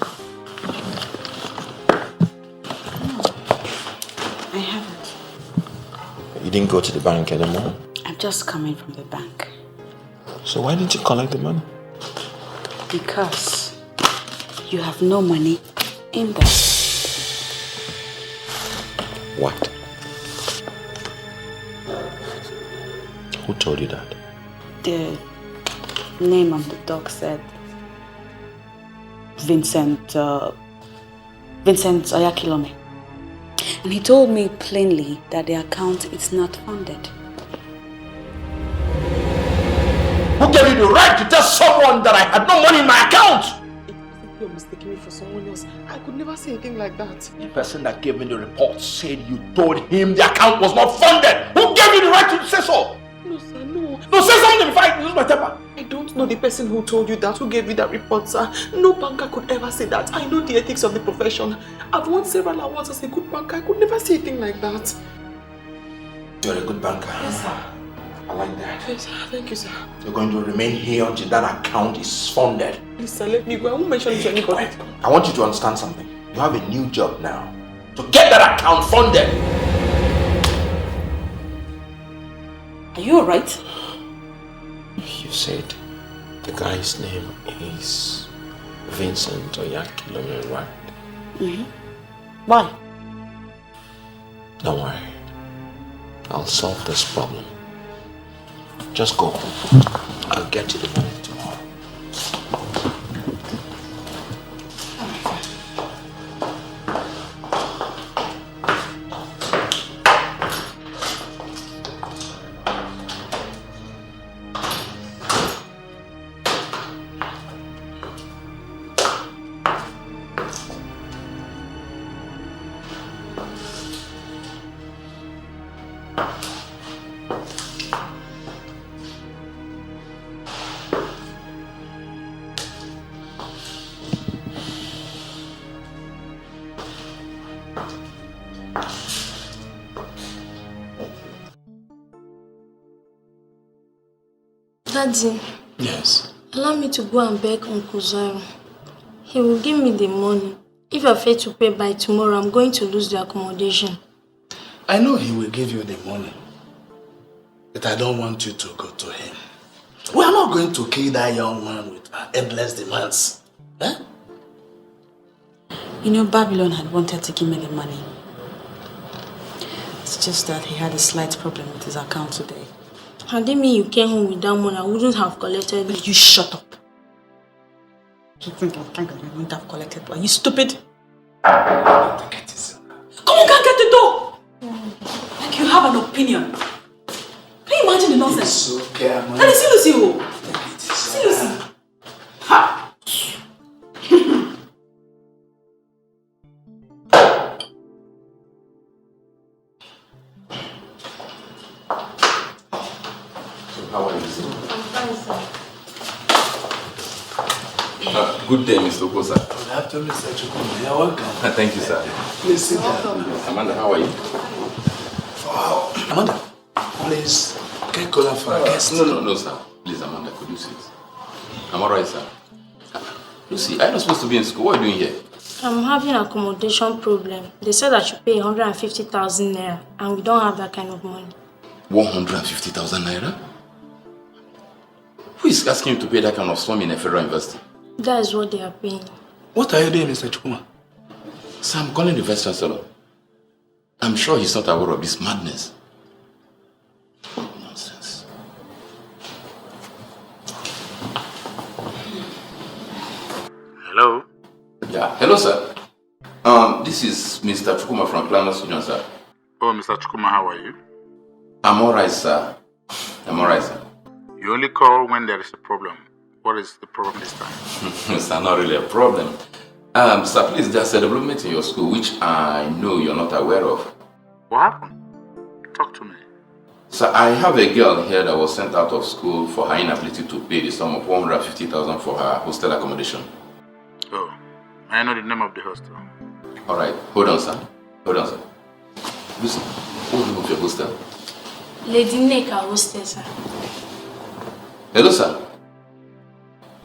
No, I haven't. You didn't go to the bank anymore? I'm just coming from the bank. So why didn't you collect the money? Because you have no money in there. What? Who told you that? The name on the dog said Vincent Oyakilome. And he told me plainly that the account is not funded. What? Who gave you the right to tell someone that I had no money in my account? You're mistaking me for someone else. I could never say anything like that. The person that gave me the report said you told him the account was not funded. Who gave you the right to say so? No, sir, no. No, say something before I lose my temper. I don't know the person who told you that, who gave you that report, sir. No banker could ever say that. I know the ethics of the profession. I've won several awards as a good banker. I could never say anything like that. You're a good banker. Yes, sir. I like that. Yes, sir. Thank you, sir. You're going to remain here until that account is funded. Please, sir, let me go. I won't mention it to anybody. I want you to understand something. You have a new job now. To get that account funded. Are you alright? You said the guy's name is Vincent Oyakilome, right? Mm-hmm. Why? Don't worry. I'll solve this problem. Just go. I'll get you the money tomorrow. Daddy. Yes. Allow me to go and beg Uncle Zairo. He will give me the money. If I fail to pay by tomorrow, I'm going to lose the accommodation. I know he will give you the money. But I don't want you to go to him. We are not going to kill that young man with endless demands. Eh? You know, Babylon had wanted to give me the money. It's just that he had a slight problem with his account today. Had it mean you came home with that money, I wouldn't have collected it. You shut up. You think I wouldn't have collected it? Are you stupid? Come on, can't get the door! Like you have an opinion. Can you imagine the nonsense? It's okay, man. And see Lucy. See Lucy. Ha! How are you? I'm fine, sir. Good day, Mr. Okosa. Good afternoon, Mr. Chukwu. You're welcome. Thank you, sir. Please sit down. Amanda, how are you? Wow. Amanda, please get cola for our guest. No, sir. Please, Amanda, could you sit? I'm alright, sir. Lucy, I'm not supposed to be in school. What are you doing here? I'm having an accommodation problem. They said I should pay 150,000 naira, and we don't have that kind of money. 150,000 naira? Who is asking you to pay that kind of sum in a federal university? That is what they are paying. What are you doing, Mr. Chukuma? Sir, I'm calling the Vice Chancellor. I'm sure he's not aware of this madness. Nonsense. Hello? Yeah, hello, sir. This is Mr. Chukuma from Planners Union, sir. Oh, Mr. Chukuma, how are you? I'm alright, sir. I'm alright, sir. You only call when there is a problem. What is the problem this time? It's not really a problem. Sir, please, there's a development in your school which I know you're not aware of. What happened? Talk to me. Sir, I have a girl here that was sent out of school for her inability to pay the sum of 150,000 for her hostel accommodation. Oh, I know the name of the hostel. Alright, hold on, sir. Hold on, sir. Listen, what's the name of your hostel? Lady Neka hostel, sir. Hello, sir.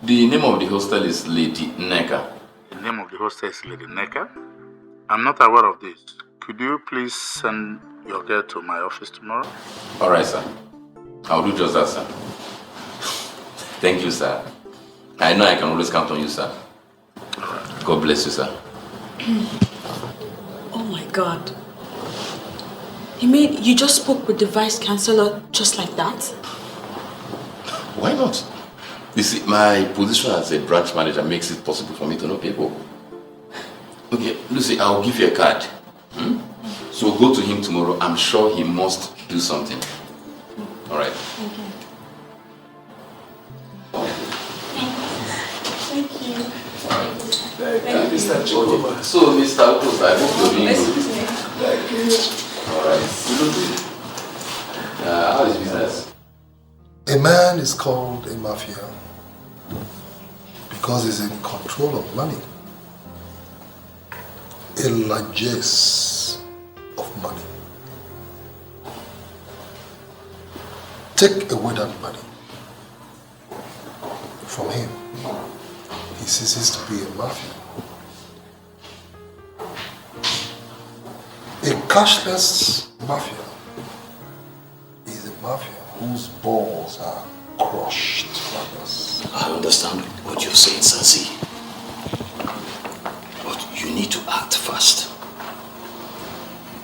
The name of the hostel is Lady Neka. The name of the hostel is Lady Neka? I'm not aware of this. Could you please send your girl to my office tomorrow? Alright, sir. I'll do just that, sir. Thank you, sir. I know I can always count on you, sir. Alright. God bless you, sir. Oh my God. You mean you just spoke with the Vice Chancellor just like that? Why not? You see, my position as a branch manager makes it possible for me to know people. Okay, Lucy, I'll give you a card. So go to him tomorrow. I'm sure he must do something. Alright. you. Mr. Chukuma. So, Mr. Okos, I hope you're doing good. Thank you. Alright. How is business? A man is called a mafia because he's in control of money. A largesse of money. Take away that money from him, he ceases to be a mafia. A cashless mafia is a mafia whose balls are crushed by us. I understand what you're saying, Sazi. But you need to act fast.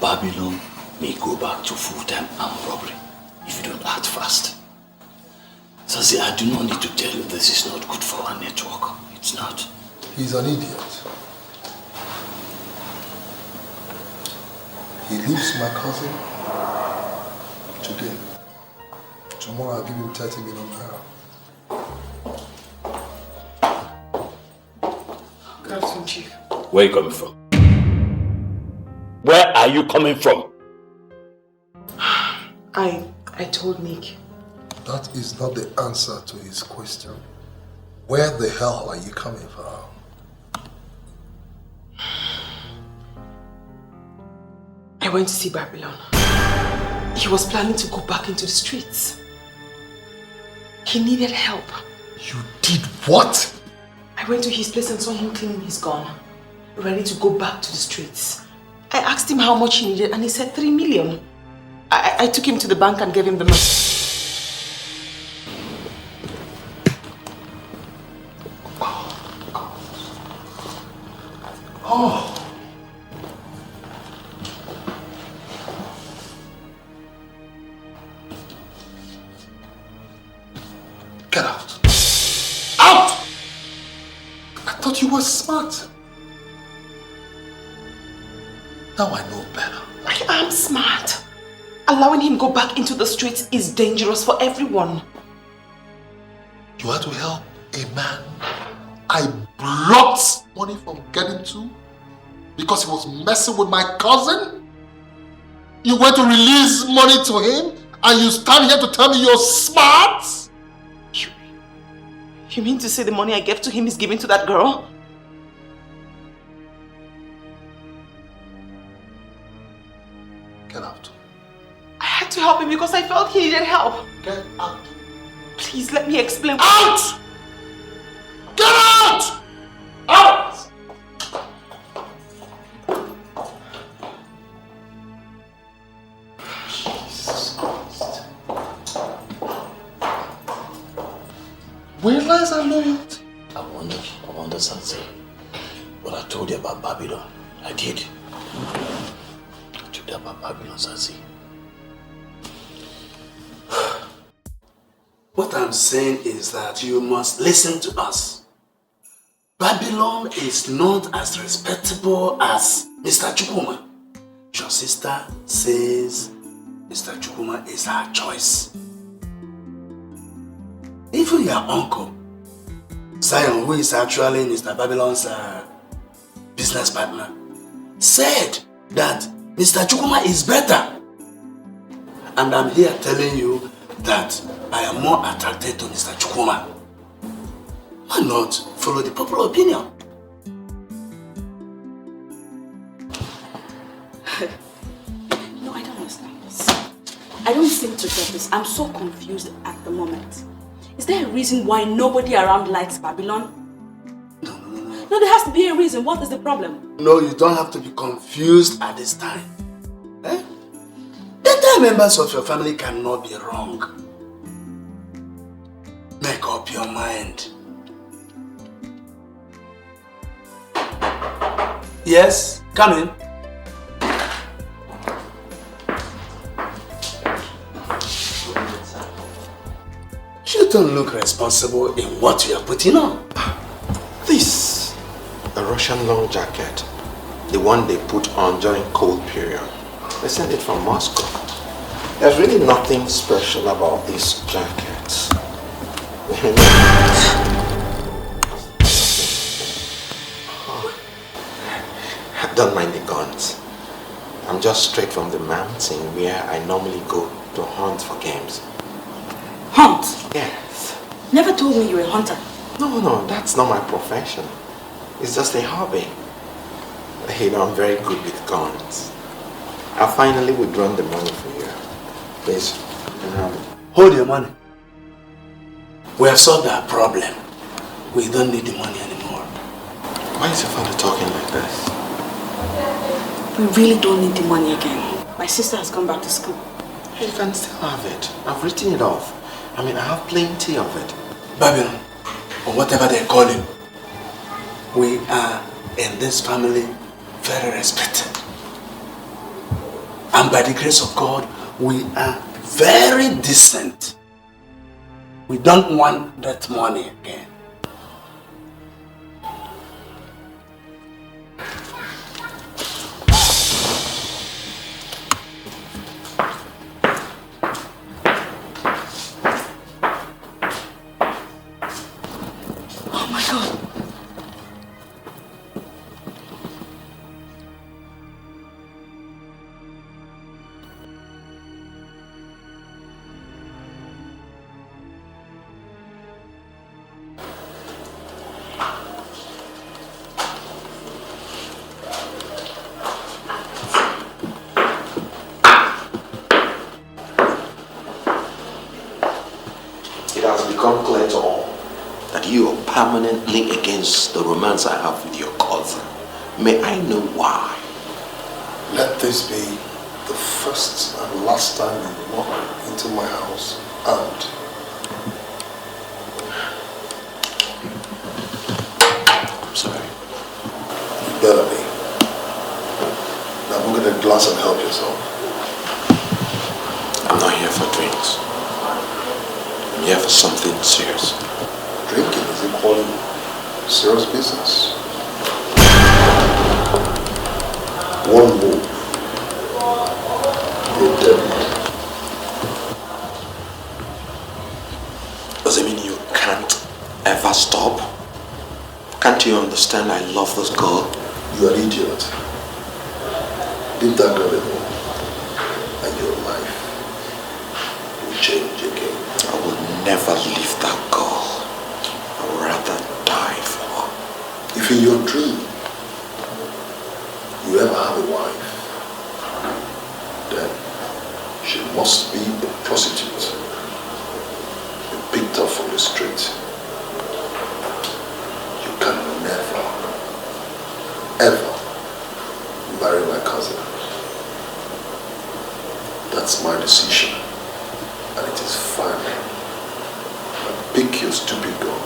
Babylon may go back to full-time armed robbery if you don't act fast. Sazi, I do not need to tell you this is not good for our network. It's not. He's an idiot. He leaves my cousin today. Tomorrow I'll give him 30 million naira. Good afternoon, Chief. Where are you coming from? Where are you coming from? I told Nick. That is not the answer to his question. Where the hell are you coming from? I went to see Babylon. He was planning to go back into the streets. He needed help. You did what? I went to his place and saw him cleaning his gun, ready to go back to the streets. I asked him how much he needed and he said 3 million. I took him to the bank and gave him the money. Oh. Get out. Out! I thought you were smart. Now I know better. I am smart. Allowing him go back into the streets is dangerous for everyone. You had to help a man I blocked money from getting to because he was messing with my cousin? You went to release money to him and you stand here to tell me you're smart? You mean to say the money I gave to him is given to that girl? Get out. I had to help him because I felt he needed help. Get out. Please let me explain. Out! Get out! Out! Jesus Christ. Where lies our loyalty? I wonder something. What I told you about Babylon, I did. I told you about Babylon, Sazi. What I'm saying is that you must listen to us. Babylon is not as respectable as Mr. Chukuma. Your sister says Mr. Chukuma is her choice. Even your uncle, Zion, who is actually Mr. Babylon's business partner, said that Mr. Chukuma is better. And I'm here telling you that I am more attracted to Mr. Chukuma. Why not follow the popular opinion? No, I don't understand this. I don't seem to get this. I'm so confused at the moment. Is there a reason why nobody around likes Babylon? No, there has to be a reason. What is the problem? No, you don't have to be confused at this time. Eh? The entire members of your family cannot be wrong. Make up your mind. Yes, come in. You don't look responsible in what you are putting on. This, a Russian long jacket, the one they put on during cold period. They sent it from Moscow. There's really nothing special about this jacket. don't mind the guns. I'm just straight from the mountain where I normally go to hunt for games. Hunt? Yes. Never told me you were a hunter. No, that's not my profession. It's just a hobby. You know, I'm very good with guns. I'll finally withdraw the money for you. Please. Hold your money. We have solved our problem. We don't need the money anymore. Why is your father talking like this? We really don't need the money again. My sister has gone back to school. You can still have it. I've written it off. I mean, I have plenty of it. Babylon, or whatever they call him, we are in this family very respected. And by the grace of God, we are very decent. We don't want that money again. Oh my God. It has become clear to all that you are permanently against the romance I have with your cousin. May I know why? Let this be the first and last time you walk into my house and I'm sorry. You better be. Now go get a glass and help yourself. I'm not here for drinks. I'm here for something serious. Drinking is equally serious business. One move, you're dead man. Does it mean you can't ever stop? Can't you understand I love this girl? You are an idiot. Leave that girl alone, and your life will change again. I will never leave that girl. I would rather die for her. If in your dream you ever have a wife, then she must be a prostitute. You picked her from the street. You can never, ever marry my cousin. That's my decision, and it is final. Now pick your stupid gun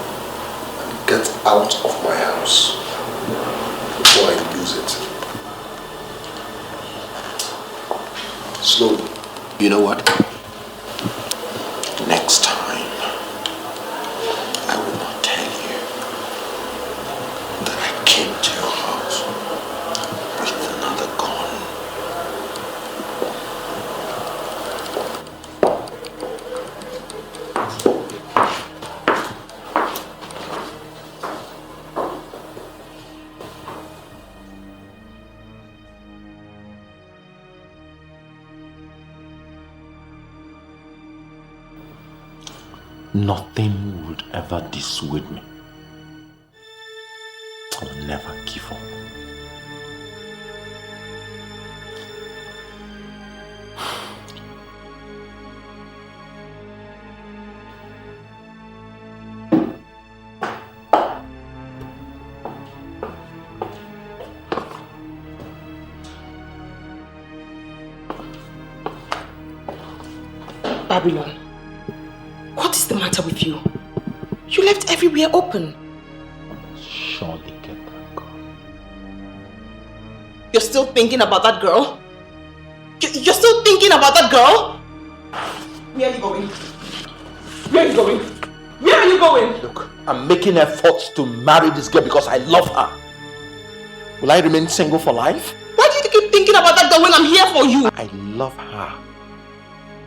and get out of my house before I lose it. Slowly. You know what? Next time, I will not tell you that I came to your house with another gun. Nothing would ever dissuade me. I will never give up. Babylon, what is the matter with you? You left everywhere open. Surely get that girl. You're still thinking about that girl? You're still thinking about that girl? Where are you going? Where are you going? Where are you going? Look, I'm making efforts to marry this girl because I love her. Will I remain single for life? Why do you keep thinking about that girl when I'm here for you? I love her.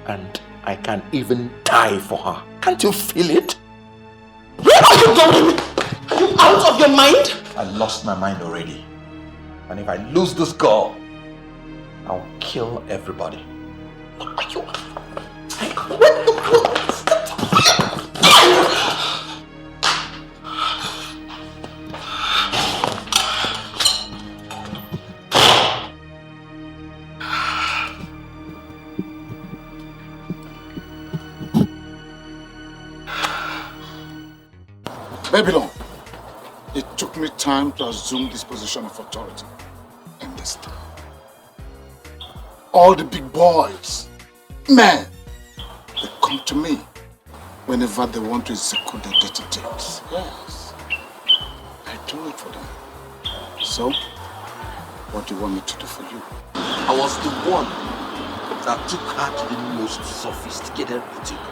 And I can even die for her. Can't you feel it? Where are you going? Are you out of your mind? I lost my mind already. And if I lose this girl, I'll kill everybody. Babylon, it took me time to assume this position of authority in this town. All the big boys, men, they come to me whenever they want to execute their dirty deeds. Yes, I do it for them. So, what do you want me to do for you? I was the one that took her to the most sophisticated boutique.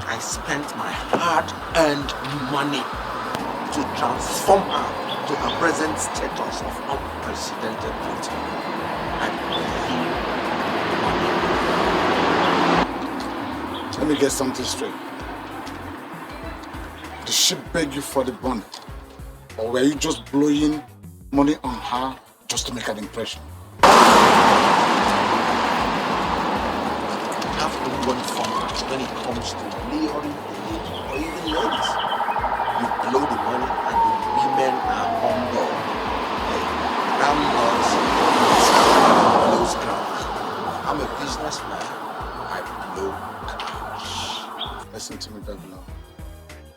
I spent my hard-earned money to transform her to her present status of unprecedented beauty. Let me get something straight. Did she beg you for the money? Or were you just blowing money on her just to make an impression? You have only one format when it comes to luring a lady or even ladies. You blow the money and the women are on board. That blows ground. I'm a businessman. I blow cash. Listen to me, Babylon.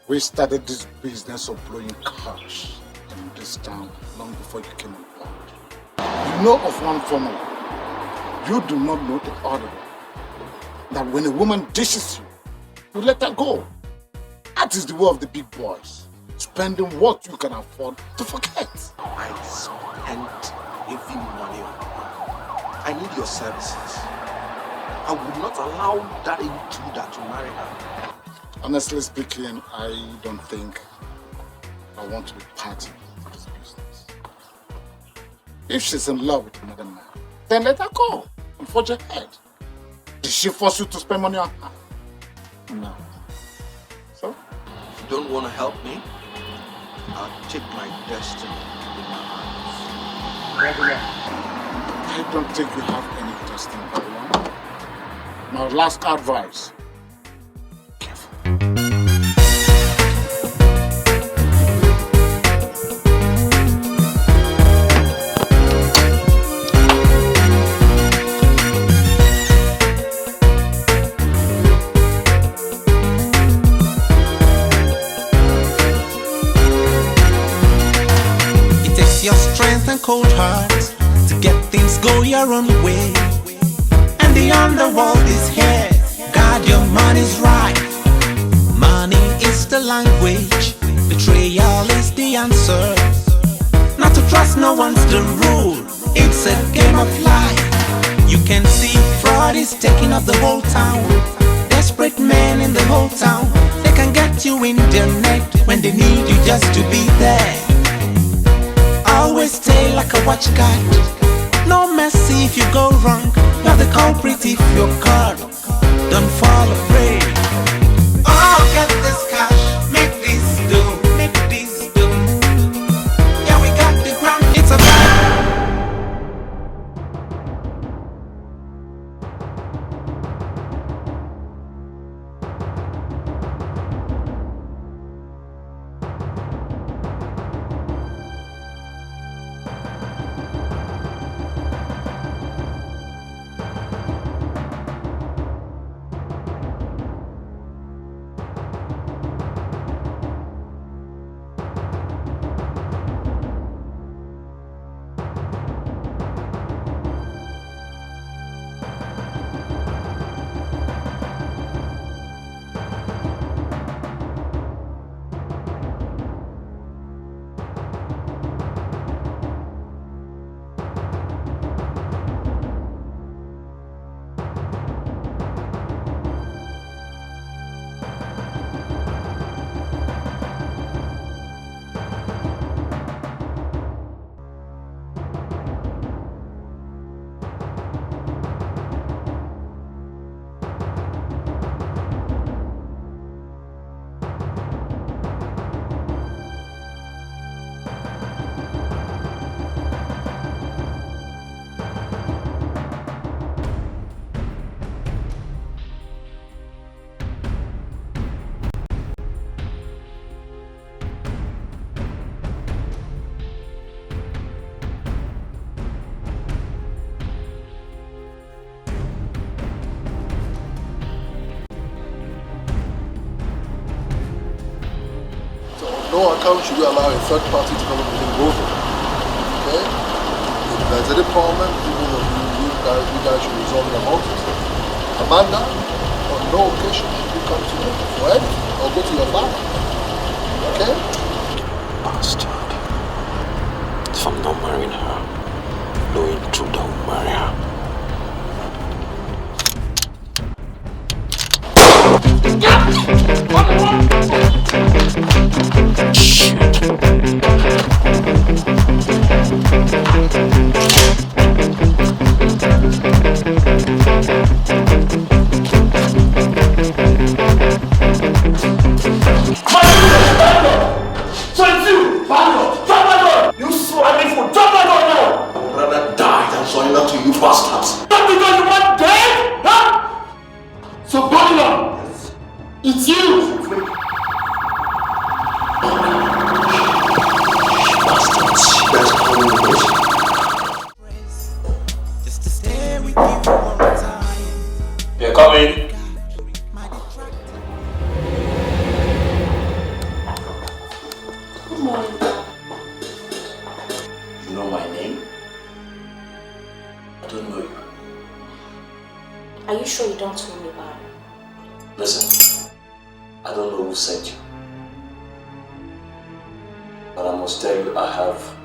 We started this business of blowing cash in this town long before you came on board. You know of one formula. You do not know the other one. That when a woman dishes you, you let her go. That is the way of the big boys. Spending what you can afford to forget. I spent heavy money on her. I need your services. I would not allow that intruder to marry her. Honestly speaking, I don't think I want to be part of this business. If she's in love with another man, then let her go and forge ahead. Did she force you to spend money on her? No. So? If you don't want to help me, I'll take my destiny in my hands. Babylon, I don't think you have any destiny, Babylon. My last advice. Your strength and cold heart to get things go your own way. And the underworld is here. God, your money's right. Money is the language. Betrayal is the answer. Not to trust no one's the rule. It's a game of life. You can see fraud is taking up the whole town. Desperate men in the whole town. They can get you in their net when they need you just to be there. Always stay like a watch guard. No mercy if you go wrong. You're the culprit if you're caught. Don't fall afraid. Oh, get this cash, make this do, make this do. Yeah, we got the ground. It's a no account should we allow a third party to come and over. Okay? If there's any problem, you guys should resolve it amongst yourselves. Amanda, on no occasion should you come to me for anything or go to your father. Okay? Bastard. If I'm not marrying her, knowing true that will marry her. So it's you, Bandit! Drop my gun! You swine fool! Drop my gun now! I would rather die than surrender to you bastards. Not because you want dead! Huh? So Babylon! Yes. It's you! Bastards! That's calling me. Just to stay with you all the time. They're coming. Good morning. You know my name? I don't know you. Are you sure you don't know me, Barry? Listen, I don't know who sent you. But I must tell you, I have